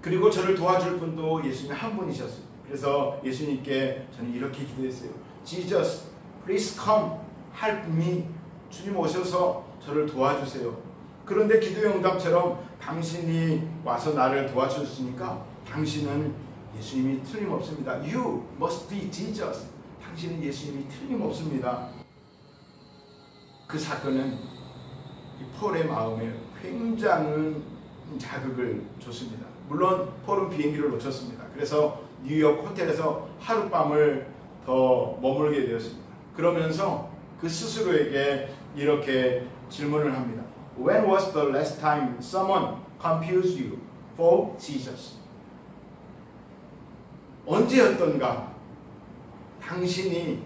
그리고 저를 도와줄 분도 예수님 한 분이셨어요. 그래서 예수님께 저는 이렇게 기도했어요. Jesus, please come. 할 분이 주님 오셔서 저를 도와주세요. 그런데 기도의 응답처럼 당신이 와서 나를 도와주셨으니까 당신은 예수님이 틀림없습니다. You must be Jesus. 당신은 예수님이 틀림없습니다. 그 사건은 이 폴의 마음에 굉장한 자극을 줬습니다. 물론 폴은 비행기를 놓쳤습니다. 그래서 뉴욕 호텔에서 하룻밤을 더 머물게 되었습니다. 그러면서 그 스스로에게 이렇게 질문을 합니다. When was the last time someone confused you for Jesus? 언제였던가 당신이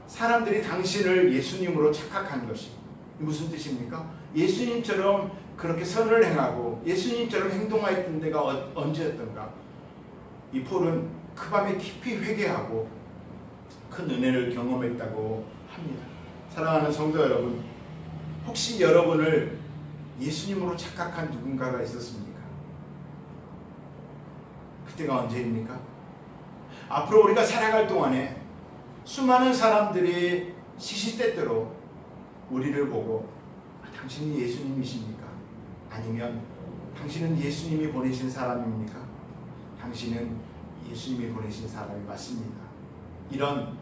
사람들이 당신을 예수님으로 착각한 것이 무슨 뜻입니까? 예수님처럼 그렇게 선을 행하고 예수님처럼 행동하였던 데가 언제였던가? 이 폴은 그 밤에 깊이 회개하고 큰 은혜를 경험했다고 합니다. 사랑하는 성도 여러분, 혹시 여러분을 예수님으로 착각한 누군가가 있었습니까? 그때가 언제입니까? 앞으로 우리가 살아갈 동안에 수많은 사람들이 시시때때로 우리를 보고 당신이 예수님이십니까? 아니면 당신은 예수님이 보내신 사람입니까? 당신은 예수님이 보내신 사람이 맞습니다. 이런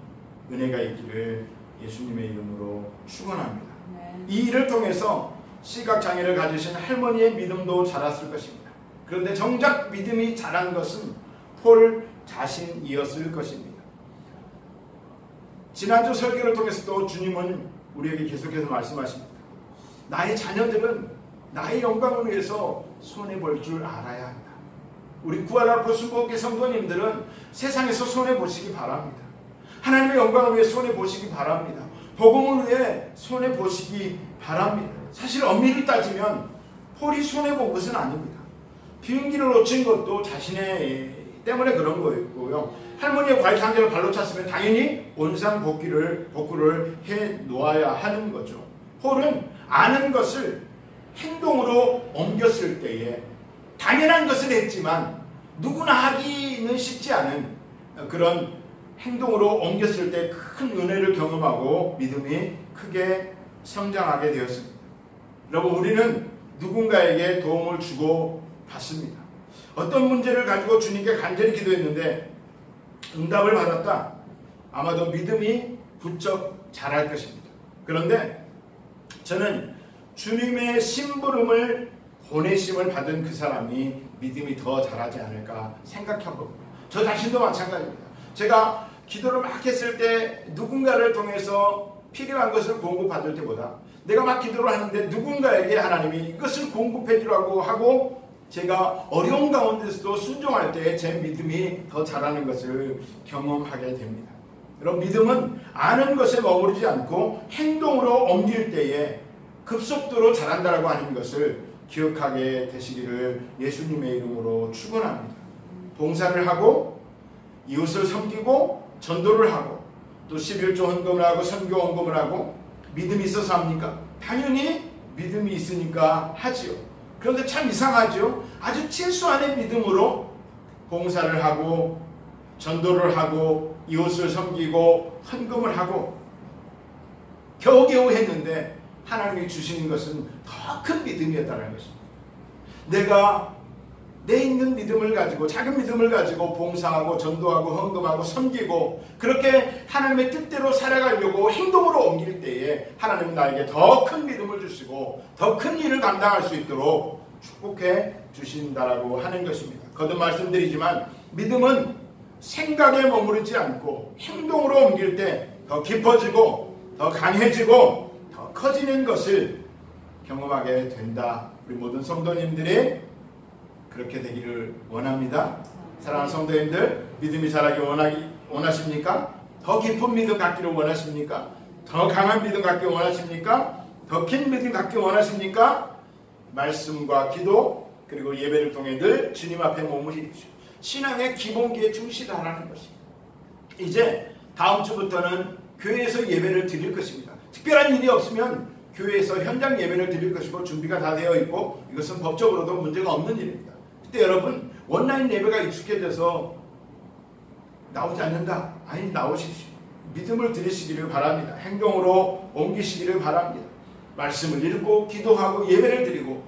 은혜가 있기를 예수님의 이름으로 축원합니다. 네. 이 일을 통해서 시각장애를 가지신 할머니의 믿음도 자랐을 것입니다. 그런데 정작 믿음이 자란 것은 폴 자신이었을 것입니다. 지난주 설교를 통해서도 주님은 우리에게 계속해서 말씀하십니다. 나의 자녀들은 나의 영광을 위해서 손해볼 줄 알아야 한다. 우리 구할라프 순복음교회 성도님들은 세상에서 손해보시기 바랍니다. 하나님의 영광을 위해 손해보시기 바랍니다. 복음을 위해 손해보시기 바랍니다. 사실 엄밀히 따지면 폴이 손해본 것은 아닙니다. 비행기를 놓친 것도 자신의 때문에 그런 거였고요. 할머니의 과일 상자를 발로 찼으면 당연히 원상 복구를 해 놓아야 하는 거죠. 폴은 아는 것을 행동으로 옮겼을 때에 당연한 것을 했지만 누구나 하기는 쉽지 않은 그런 행동으로 옮겼을 때 큰 은혜를 경험하고 믿음이 크게 성장하게 되었습니다. 여러분, 우리는 누군가에게 도움을 주고 받습니다. 어떤 문제를 가지고 주님께 간절히 기도했는데 응답을 받았다. 아마도 믿음이 부쩍 자랄 것입니다. 그런데 저는 주님의 심부름을 보내심을 받은 그 사람이 믿음이 더 자라지 않을까 생각해 봅니다. 저 자신도 마찬가지입니다. 제가 기도를 막 했을 때 누군가를 통해서 필요한 것을 공급받을 때보다 내가 막 기도를 하는데 누군가에게 하나님이 이것을 공급해 주라고 하고 제가 어려운 가운데서도 순종할 때 제 믿음이 더 자라는 것을 경험하게 됩니다. 여러분, 믿음은 아는 것에 머무르지 않고 행동으로 옮길 때에 급속도로 자란다라고 하는 것을 기억하게 되시기를 예수님의 이름으로 축원합니다. 봉사를 하고 이웃을 섬기고 전도를 하고 또 11조 헌금을 하고 선교 헌금을 하고 믿음이 있어서 합니까? 당연히 믿음이 있으니까 하지요. 그런데 참 이상하죠. 아주 최소한의 믿음으로 봉사를 하고 전도를 하고 이웃을 섬기고 헌금을 하고 겨우겨우 했는데 하나님이 주시는 것은 더 큰 믿음이었다는 것입니다. 내가 내 있는 믿음을 가지고, 작은 믿음을 가지고 봉사하고 전도하고 헌금하고 섬기고 그렇게 하나님의 뜻대로 살아가려고 행동으로 옮길 때에 하나님은 나에게 더 큰 믿음을 주시고 더 큰 일을 감당할 수 있도록 축복해 주신다라고 하는 것입니다. 거듭 말씀드리지만 믿음은 생각에 머무르지 않고 행동으로 옮길 때 더 깊어지고 더 강해지고 더 커지는 것을 경험하게 된다. 우리 모든 성도님들이 그렇게 되기를 원합니다. 사랑하는 성도님들, 믿음이 자라기 원하십니까? 더 깊은 믿음 갖기를 원하십니까? 더 강한 믿음 갖기 원하십니까? 더 긴 믿음 갖기 원하십니까? 말씀과 기도 그리고 예배를 통해 늘 주님 앞에 머무십시오. 신앙의 기본기에 충실하라는 것입니다. 이제 다음 주부터는 교회에서 예배를 드릴 것입니다. 특별한 일이 없으면 교회에서 현장 예배를 드릴 것이고 준비가 다 되어 있고 이것은 법적으로도 문제가 없는 일입니다. 그때 여러분 온라인 예배가 익숙해져서 나오지 않는다. 아니, 나오십시오. 믿음을 드리시기를 바랍니다. 행동으로 옮기시기를 바랍니다. 말씀을 읽고 기도하고 예배를 드리고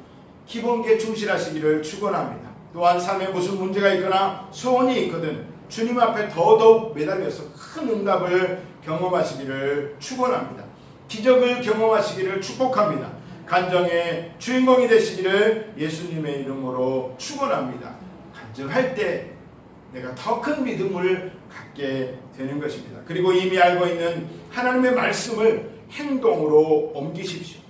기본기에 충실하시기를 축원합니다. 또한 삶에 무슨 문제가 있거나 소원이 있거든 주님 앞에 더더욱 매달려서 큰 응답을 경험하시기를 축원합니다. 기적을 경험하시기를 축복합니다. 간정의 주인공이 되시기를 예수님의 이름으로 축원합니다. 간증할 때 내가 더 큰 믿음을 갖게 되는 것입니다. 그리고 이미 알고 있는 하나님의 말씀을 행동으로 옮기십시오.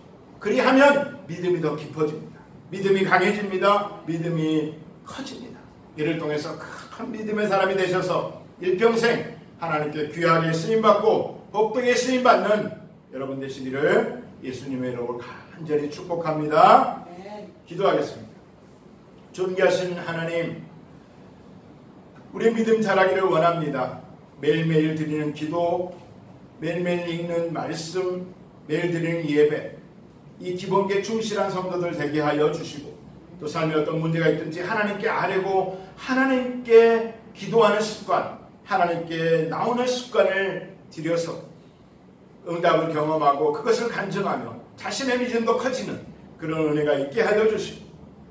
그리하면 믿음이 더 깊어집니다. 믿음이 강해집니다. 믿음이 커집니다. 이를 통해서 큰 믿음의 사람이 되셔서 일평생 하나님께 귀하게 쓰임받고 복되게 쓰임받는 여러분 되시기를 예수님의 이름으로 간절히 축복합니다. 기도하겠습니다. 존귀하신 하나님, 우리 믿음 자라기를 원합니다. 매일매일 드리는 기도, 매일매일 읽는 말씀, 매일 드리는 예배, 이 기본기에 충실한 성도들 되게 하여 주시고 또 삶에 어떤 문제가 있든지 하나님께 아뢰고 하나님께 기도하는 습관, 하나님께 나오는 습관을 들여서 응답을 경험하고 그것을 간증하며 자신의 믿음도 커지는 그런 은혜가 있게 하여 주시고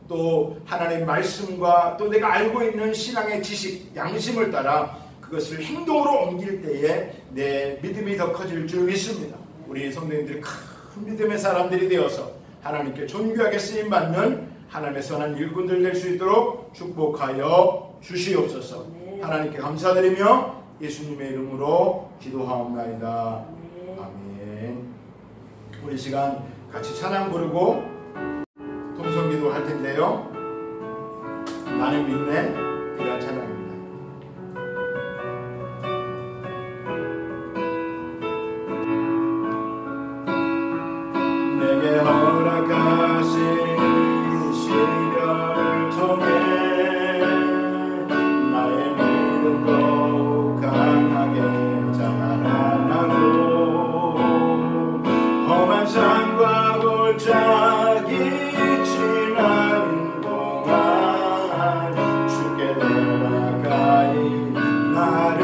또 하나님의 말씀과 또 내가 알고 있는 신앙의 지식, 양심을 따라 그것을 행동으로 옮길 때에 내 믿음이 더 커질 줄 믿습니다. 우리 성도님들이 큰 믿음의 사람들이 되어서 하나님께 존귀하게 쓰임받는 하나님의 선한 일꾼들 될 수 있도록 축복하여 주시옵소서. 하나님께 감사드리며 예수님의 이름으로 기도하옵나이다. 아멘. 우리 시간 같이 찬양 부르고 통성기도 할 텐데요. 나는 믿네 그런 찬양입니다. 내게 허락하신 시련을 통해 나의 믿음도 강하게 자라나고 험한 산과 골짜기 지나는 동안 주께 더 가까이 나를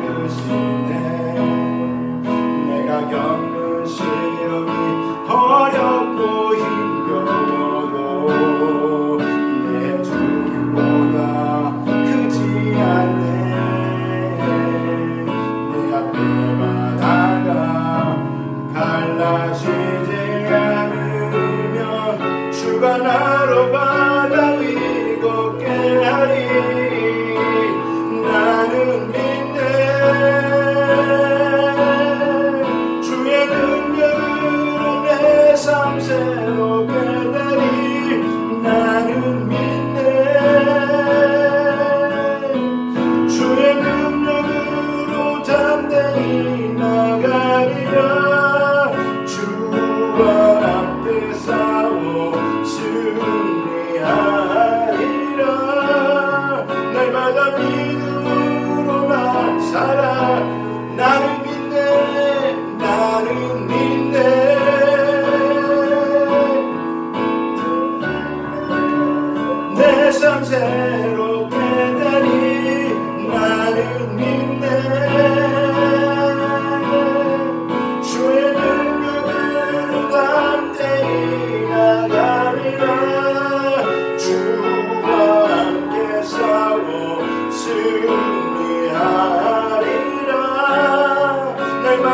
이끄시네. 내가 겪는 시험이 어렵고 힘겨워도 내 주님보다 크지 않네. 내 앞에 바다가 갈라지지 않으면 주가 나로 바다 위 걷게 하리. 나는 믿네. 주의 능력으로 내 삶 새롭게 되리. 나는 믿네. 주의 능력으로 담대히 나가리라. 주와 함께 싸워 승리하리라. 날마다 믿음으로 나 살아. 나는 믿네. 나는 믿네. 내 삶 새롭게 되리. 나는 믿네. 주의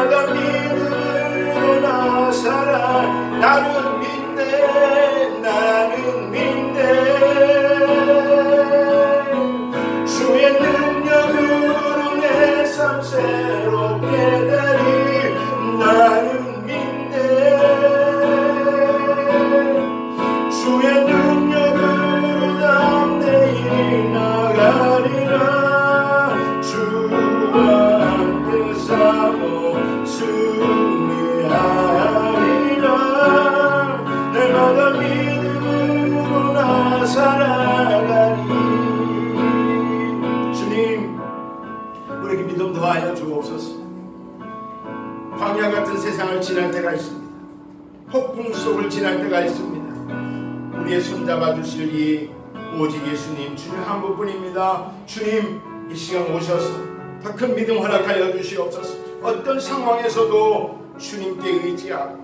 날마다 믿음으로 나 살아. 나는 믿네, 나는 믿네. 주의 능력으로 내 삶 새롭게 되리. 나는 믿네. 주의 능력으로 담대히 나가리라. 주와 함께 싸워 승리하리라. 날마다 믿음으로 나 살아가리. 주님, 우리에게 믿음 더하여 주옵소서. 광야 같은 세상을 지날 때가 있습니다. 폭풍 속을 지날 때가 있습니다. 우리의 손잡아 주실 이 오직 예수님, 주님 한 분뿐입니다. 주님, 이 시간 오셔서 더 큰 믿음 허락하여 주시옵소서. 어떤 상황에서도 주님께 의지하고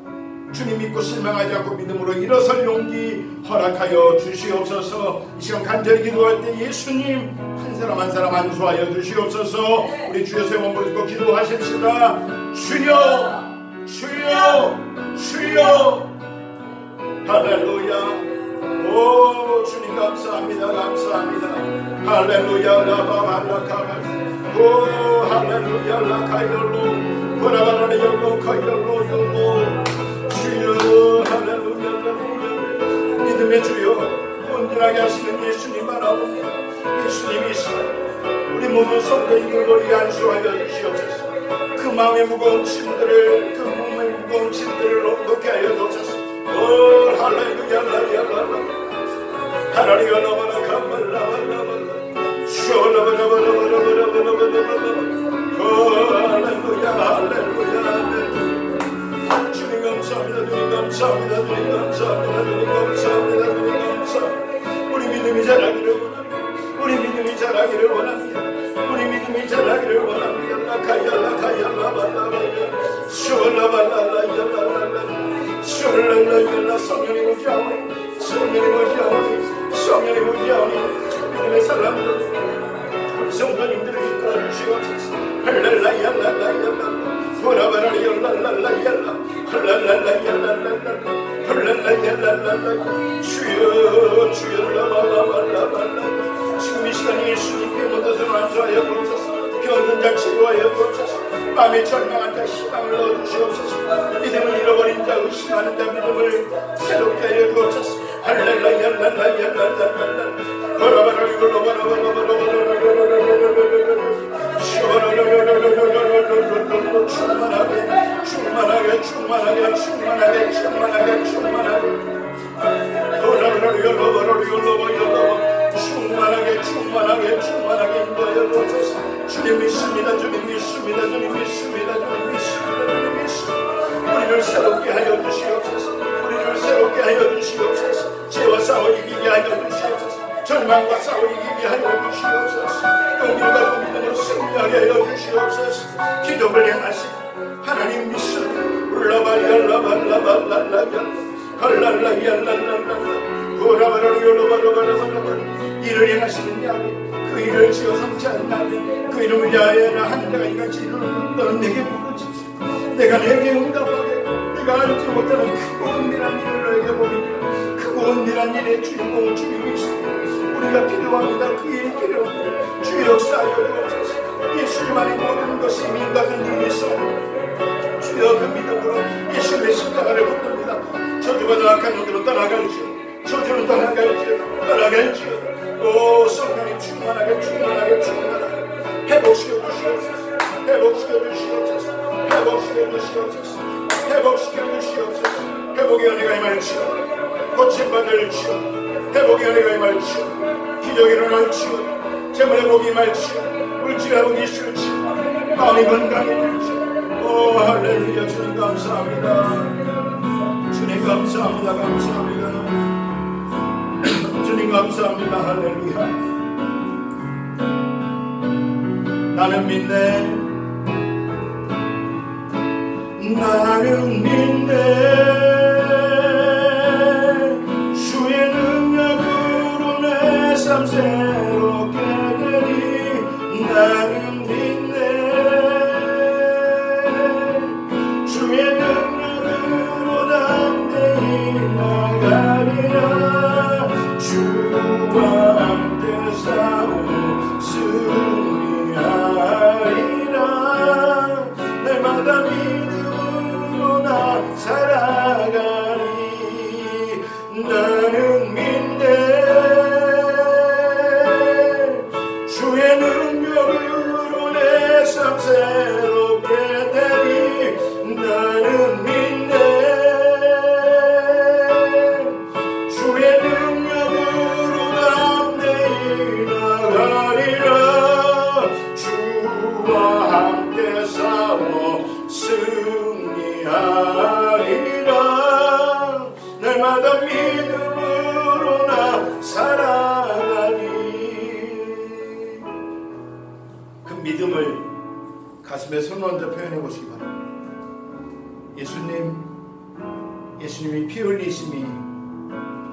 주님 믿고 실망하지 않고 믿음으로 일어설 용기 허락하여 주시옵소서. 이 시간 간절히 기도할 때 예수님 한 사람 한 사람 안수하여 주시옵소서. 우리 주여 세 번 부르고 기도하십시다. 주여, 주여, 주여. 할렐루야. 오 주님 감사합니다. 감사합니다. 할렐루야. 라바발라카바. 오 할렐루야. 라카이얼로 보라바라리얼로 카이얼로 주여. 할렐루야. 믿음의 주여 온전하게 하시는 예수님 바라봅니다. 예수님이 우리 모든 성도님들 안수하여 주시옵소서. 그 마음의 무거운 짐들을 그 몸의 무거운 짐들을 놓게 하여 주옵소서. 오 할렐루야. 하나님과 너무나 감사합니다. 오 할렐루야. 할렐루야. 주님 감사합니다. 주님 감사합니다. 주님 감사합니다. 주님 감사합니다. 주님 감사합니다. 우리 믿음이 자라기를 원합니다. 우리 믿음이 자라기를 원합니다. 우리 믿음이 자라기를 원합니다. 라카야라카야라발라발라 슈라발라라야라발라 슈라라야라. 성령이 오시오니, 성령이 오시오니, 성령이 오시오니. 믿음의 사람들 성도님들을 이끌어 주시옵소서. 할랄라야라라야라 보라바라리얼랄랄라야라 할랄랄라야라라라 할랄라야라라라. 주여, 주여. 라발라발라발라. 지금 이 시간 예수님께 모든 것을 안수하여 주옵소서. 병든 자 치료하여 주옵소서. 마음에 절망한 자 희망을 넣어주시옵소서. 믿음을 잃어버린 자 의심하는 자 믿음을 새롭게 하여 주옵소서. 할렐루야. 충만하게 충만하게 충만하게 충만하게 충만하게 충만하게 충만하게 충만하게 충만하게 인도하여 주옵소서. 주님 믿습니다. 주님 믿습니다. 주님 믿습니다. 주님 믿습니다. 주님 믿습니다. 우리를 새롭게 하여 주시옵소서. 우리를 새롭게 하여 주시옵소서. 죄와 싸워 이기게 하여 주시옵소서. 절망과 싸워 이기게 하여 주시옵소서. 용기를 가지고 믿음으로 승리하게 하여 주시옵소서. 기적을 행하시고 하나님 믿습니다. 울라바리알라발라발라발라 할랄라이알랄랄라 보라바라리올로바로바라바라. 이를 행하시는 야훼, 그 일을 지어 성취하는 야훼, 그 이름을 야훼라 하는 자가 이같이 이르는 너는 내게 부르지. 내가 내게 응답하게 내가 알지 못하는 크고 은밀한 일을 너에게 보이리라. 크고 은밀한 일의 주인공은 주님이시니 우리가 필요합니다. 그 일이 필요합니다. 주 역사하여 주옵소서. 예수님 안에 모든 것이 민감한 일이 있어요. 주여 그 믿음으로 예수님의 십자가를 붙듭니다. 저주가 나락한 이들로 떠나갈지어다. 저주는 떠나갈지어다. 오 성령님 충만하게 충만하게 충만하게 회복시켜 주시옵소서. 회복시켜 주시옵소서. 회복시켜 주시옵소서. 회복시켜 주시옵소서. 회복의 은혜가 임할지어. 고침받을 지어. 회복의 은혜가 임할지어. 기적이 일어날 지어. 재물 회복이 임할지어. 물질 회복이 있을지어. 마음이 건강해질지어. 오 할렐루야. 주님 감사합니다. 주님 감사합니다. 감사합니다. 주님 감사합니다. 할렐루야. 나는 믿네. 나는 믿네. 주의 능력으로 내 삶 새롭게 되리. 나는 믿네. 날마다 믿음으로 나 살아가니. 그 믿음을 가슴에 손 얹어 표현해 보시기 바랍니다. 예수님이 피 흘리심이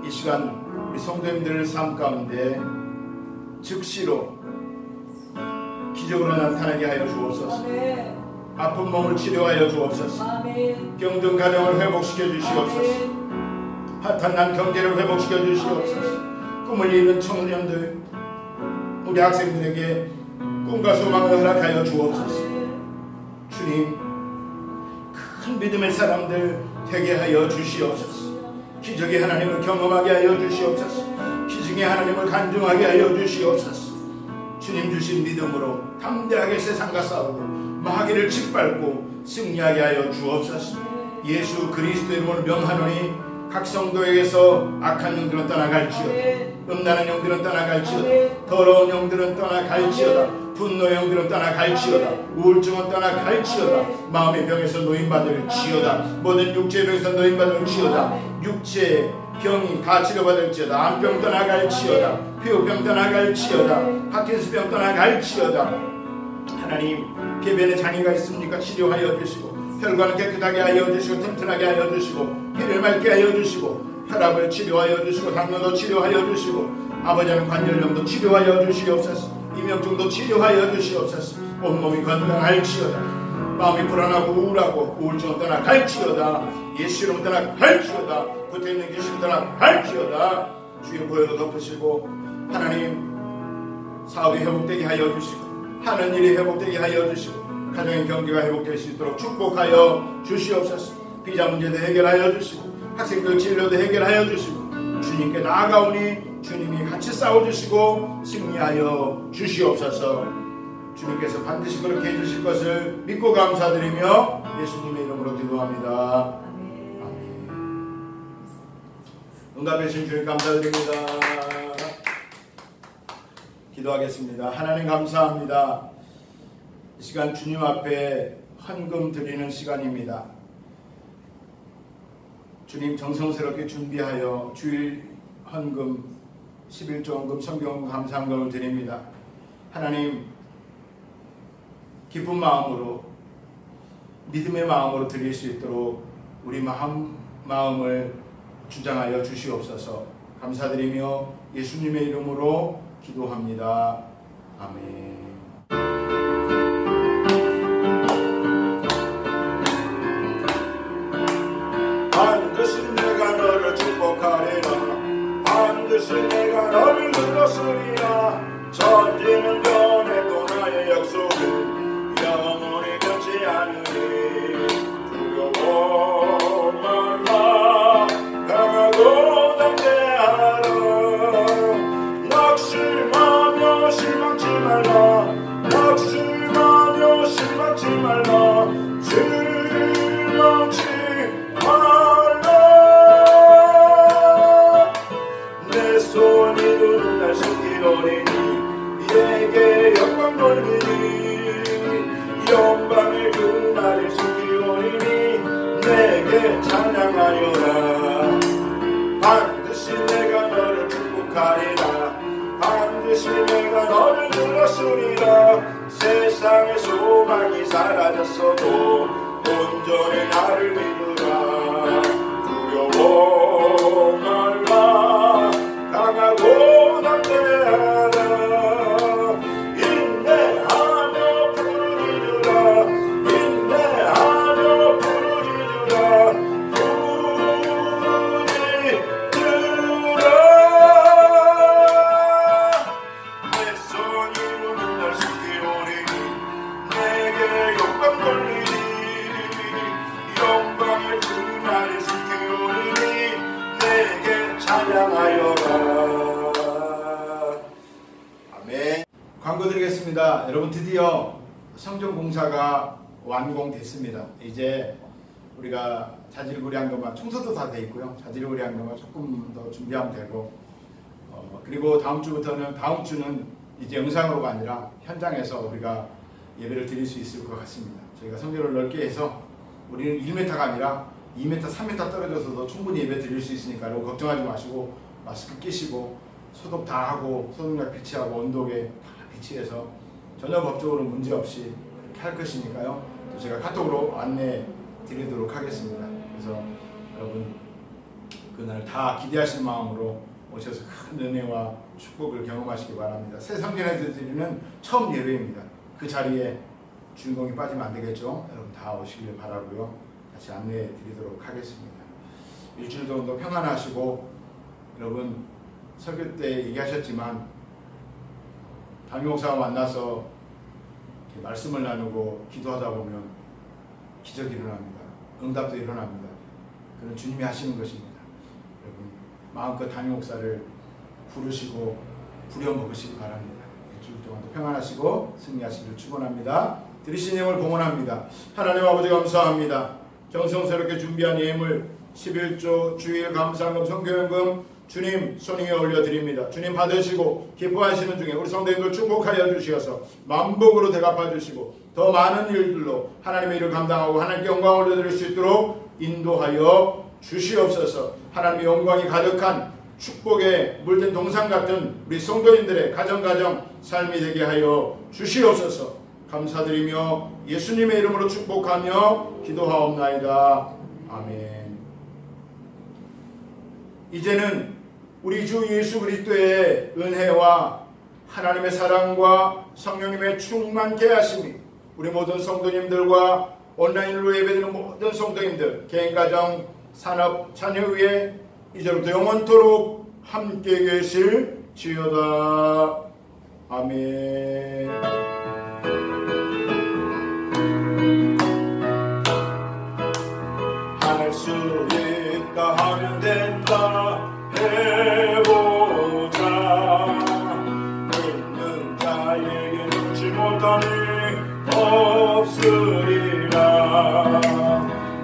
이 시간 우리 성도님들의 삶 가운데 즉시로 기적으로 나타나게 하여 주옵소서. 아멘. 아픈 몸을 치료하여 주옵소서. 아멘. 병든 가정을 회복시켜 주시옵소서. 파탄난 경제를 회복시켜 주시옵소서. 꿈을 잃는 청년들, 우리 학생들에게 꿈과 소망을 허락하여 주옵소서. 주님, 큰 믿음의 사람들 되게 하여 주시옵소서. 기적의 하나님을 경험하게 하여 주시옵소서. 기적의 하나님을 간증하게 하여 주시옵소서. 주님 주신 믿음으로 담대하게 세상과 싸우고 마귀를 짓밟고 승리하게 하여 주옵소서. 예수 그리스도의 이름으로 명하노니 각 성도에게서 악한 영들은 떠나갈지어다. 음란한 영들은 떠나갈지어다. 더러운 영들은 떠나갈지어다. 분노의 영들은 떠나갈지어다. 우울증은 떠나갈지어다. 마음의 병에서 노인받을지어다. 모든 육체의 병에서 노인받을지어다. 육체의 병이 다 치료받을지어다. 암병 떠나갈지어다. 피부병 떠나갈지어다. 파킨스병 떠나갈지어다. 하나님, 배변에 장애가 있습니까? 치료하여 주시고, 혈관을 깨끗하게 하여 주시고, 튼튼하게 하여 주시고, 피를 맑게 하여 주시고, 혈압을 치료하여 주시고, 당뇨도 치료하여 주시고, 아버지는 관절염도 치료하여 주시옵소서. 이명증도 치료하여 주시옵소서. 온몸이 건강할지어다. 마음이 불안하고 우울하고 우울증은 떠나갈지어다. 예수 이름 떠나갈지어다. 붙어있는 귀신 떠나갈지어다. 주의 보혈로 덮으시고, 하나님 사업이 회복되게 하여 주시고, 하는 일이 회복되게 하여 주시고, 가정의 경제가 회복될 수 있도록 축복하여 주시옵소서. 비자 문제도 해결하여 주시고, 학생들 진료도 해결하여 주시고, 주님께 나아가오니 주님이 같이 싸워주시고 승리하여 주시옵소서. 주님께서 반드시 그렇게 해주실 것을 믿고 감사드리며 예수님의 이름으로 기도합니다. 아멘. 응답해 주신 주님 감사드립니다. 기도하겠습니다. 하나님 감사합니다. 이 시간 주님 앞에 헌금 드리는 시간입니다. 주님 정성스럽게 준비하여 주일 헌금 11조 헌금 성경헌금 감사헌금을 드립니다. 하나님 기쁜 마음으로 믿음의 마음으로 드릴 수 있도록 우리 마음을 주장하여 주시옵소서. 감사드리며 예수님의 이름으로 기도합니다. 아멘. 반드시 내가 너를 축복하리라. 반드시 내가 너를 눌렀으리라. 천지는 변해도 나의 약속은 영원히 변치 않으리. 두려워 말라. 강하고 담대하라. 낙심하며 실망치 말라. 낙심하며 실망치 말라. 실망치 말라. 내 손이 누른 날 숨기려니 이에게 영광 돌리니. 영광의 그날을 숨기려니 내게 찬양하여라. 반드시 내가 너를 축복하리라. 반드시 내가 너를 눌렀으리라. 세상의 소망이 사라졌어도 온전히 나를 믿으라. 두려워 말라. 강하고 담대하라. 인내하며 부르짖으라. 인내하며 부르짖으라. 부르짖으라. 내 손이 누른 날 숨기오리니 내게 영광 돌리니. 영광의 그날을 숨기오리니 내게 찬양하여라. 아멘. 광고 드리겠습니다. 여러분 드디어 성전공사가 완공됐습니다. 이제 우리가 자질구레한 것만, 청소도 다 돼 있고요. 자질구레한 것만 조금 더 준비하면 되고, 그리고 다음 주는 이제 영상으로가 아니라 현장에서 우리가 예배를 드릴 수 있을 것 같습니다. 저희가 성전을 넓게 해서 우리는 1m가 아니라 2m, 3m 떨어져서도 충분히 예배 드릴 수 있으니까요. 걱정하지 마시고 마스크 끼시고 소독 다 하고 소독약 비치하고 온도계 다 비치해서 전혀 법적으로 문제 없이 그렇게 할 것이니까요. 또 제가 카톡으로 안내 드리도록 하겠습니다. 그래서 여러분 그날 다 기대하시는 마음으로 오셔서 큰 은혜와 축복을 경험하시기 바랍니다. 새 성전에서 드리는 처음 예배입니다. 그 자리에 주인공이 빠지면 안 되겠죠. 여러분 다 오시길 바라고요. 다시 안내해 드리도록 하겠습니다. 일주일 정도 평안하시고, 여러분 설교 때 얘기하셨지만 담임 목사와 만나서 이렇게 말씀을 나누고 기도하다 보면 기적이 일어납니다. 응답도 일어납니다. 그건 주님이 하시는 것입니다. 여러분 마음껏 담임 목사를 부르시고 부려먹으시기 바랍니다. 일주일 동안도 평안하시고 승리하시기를 축원합니다. 드리신 예물 봉헌합니다. 하나님 아버지 감사합니다. 정성스럽게 준비한 예물 11조 주일 감사금 성교연금 주님 손 위에 올려드립니다. 주님 받으시고 기뻐하시는 중에 우리 성도님들 축복하여 주시어서 만복으로 대갚아 주시고 더 많은 일들로 하나님의 일을 감당하고 하나님께 영광을 올려드릴 수 있도록 인도하여 주시옵소서. 하나님의 영광이 가득한 축복에 물든 동상 같은 우리 성도님들의 가정 삶이 되게 하여 주시옵소서. 감사드리며 예수님의 이름으로 축복하며 기도하옵나이다. 아멘. 이제는 우리 주 예수 그리스도의 은혜와 하나님의 사랑과 성령님의 충만케 하심이 우리 모든 성도님들과 온라인으로 예배드리는 모든 성도님들 개인 가정 산업 자녀 위에 이제부터 영원토록 함께 계실지어다. 아멘. 할 수 있다 하면 된다 해보자. 있는 자에게 죽지 못하니 없으리라.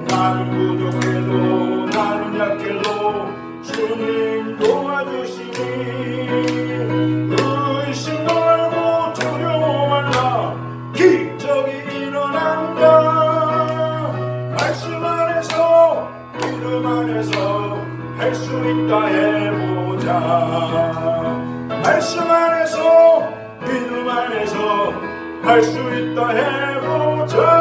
나는 부족해도 나는 약해도 주님 도와주시니 의심 말고 두려워 말라. 기적이 일어난다. 말씀 안에서 믿음 안에서 할 수 있다 해보자. 말씀 안에서 믿음 안에서 할 수 있다 해보자.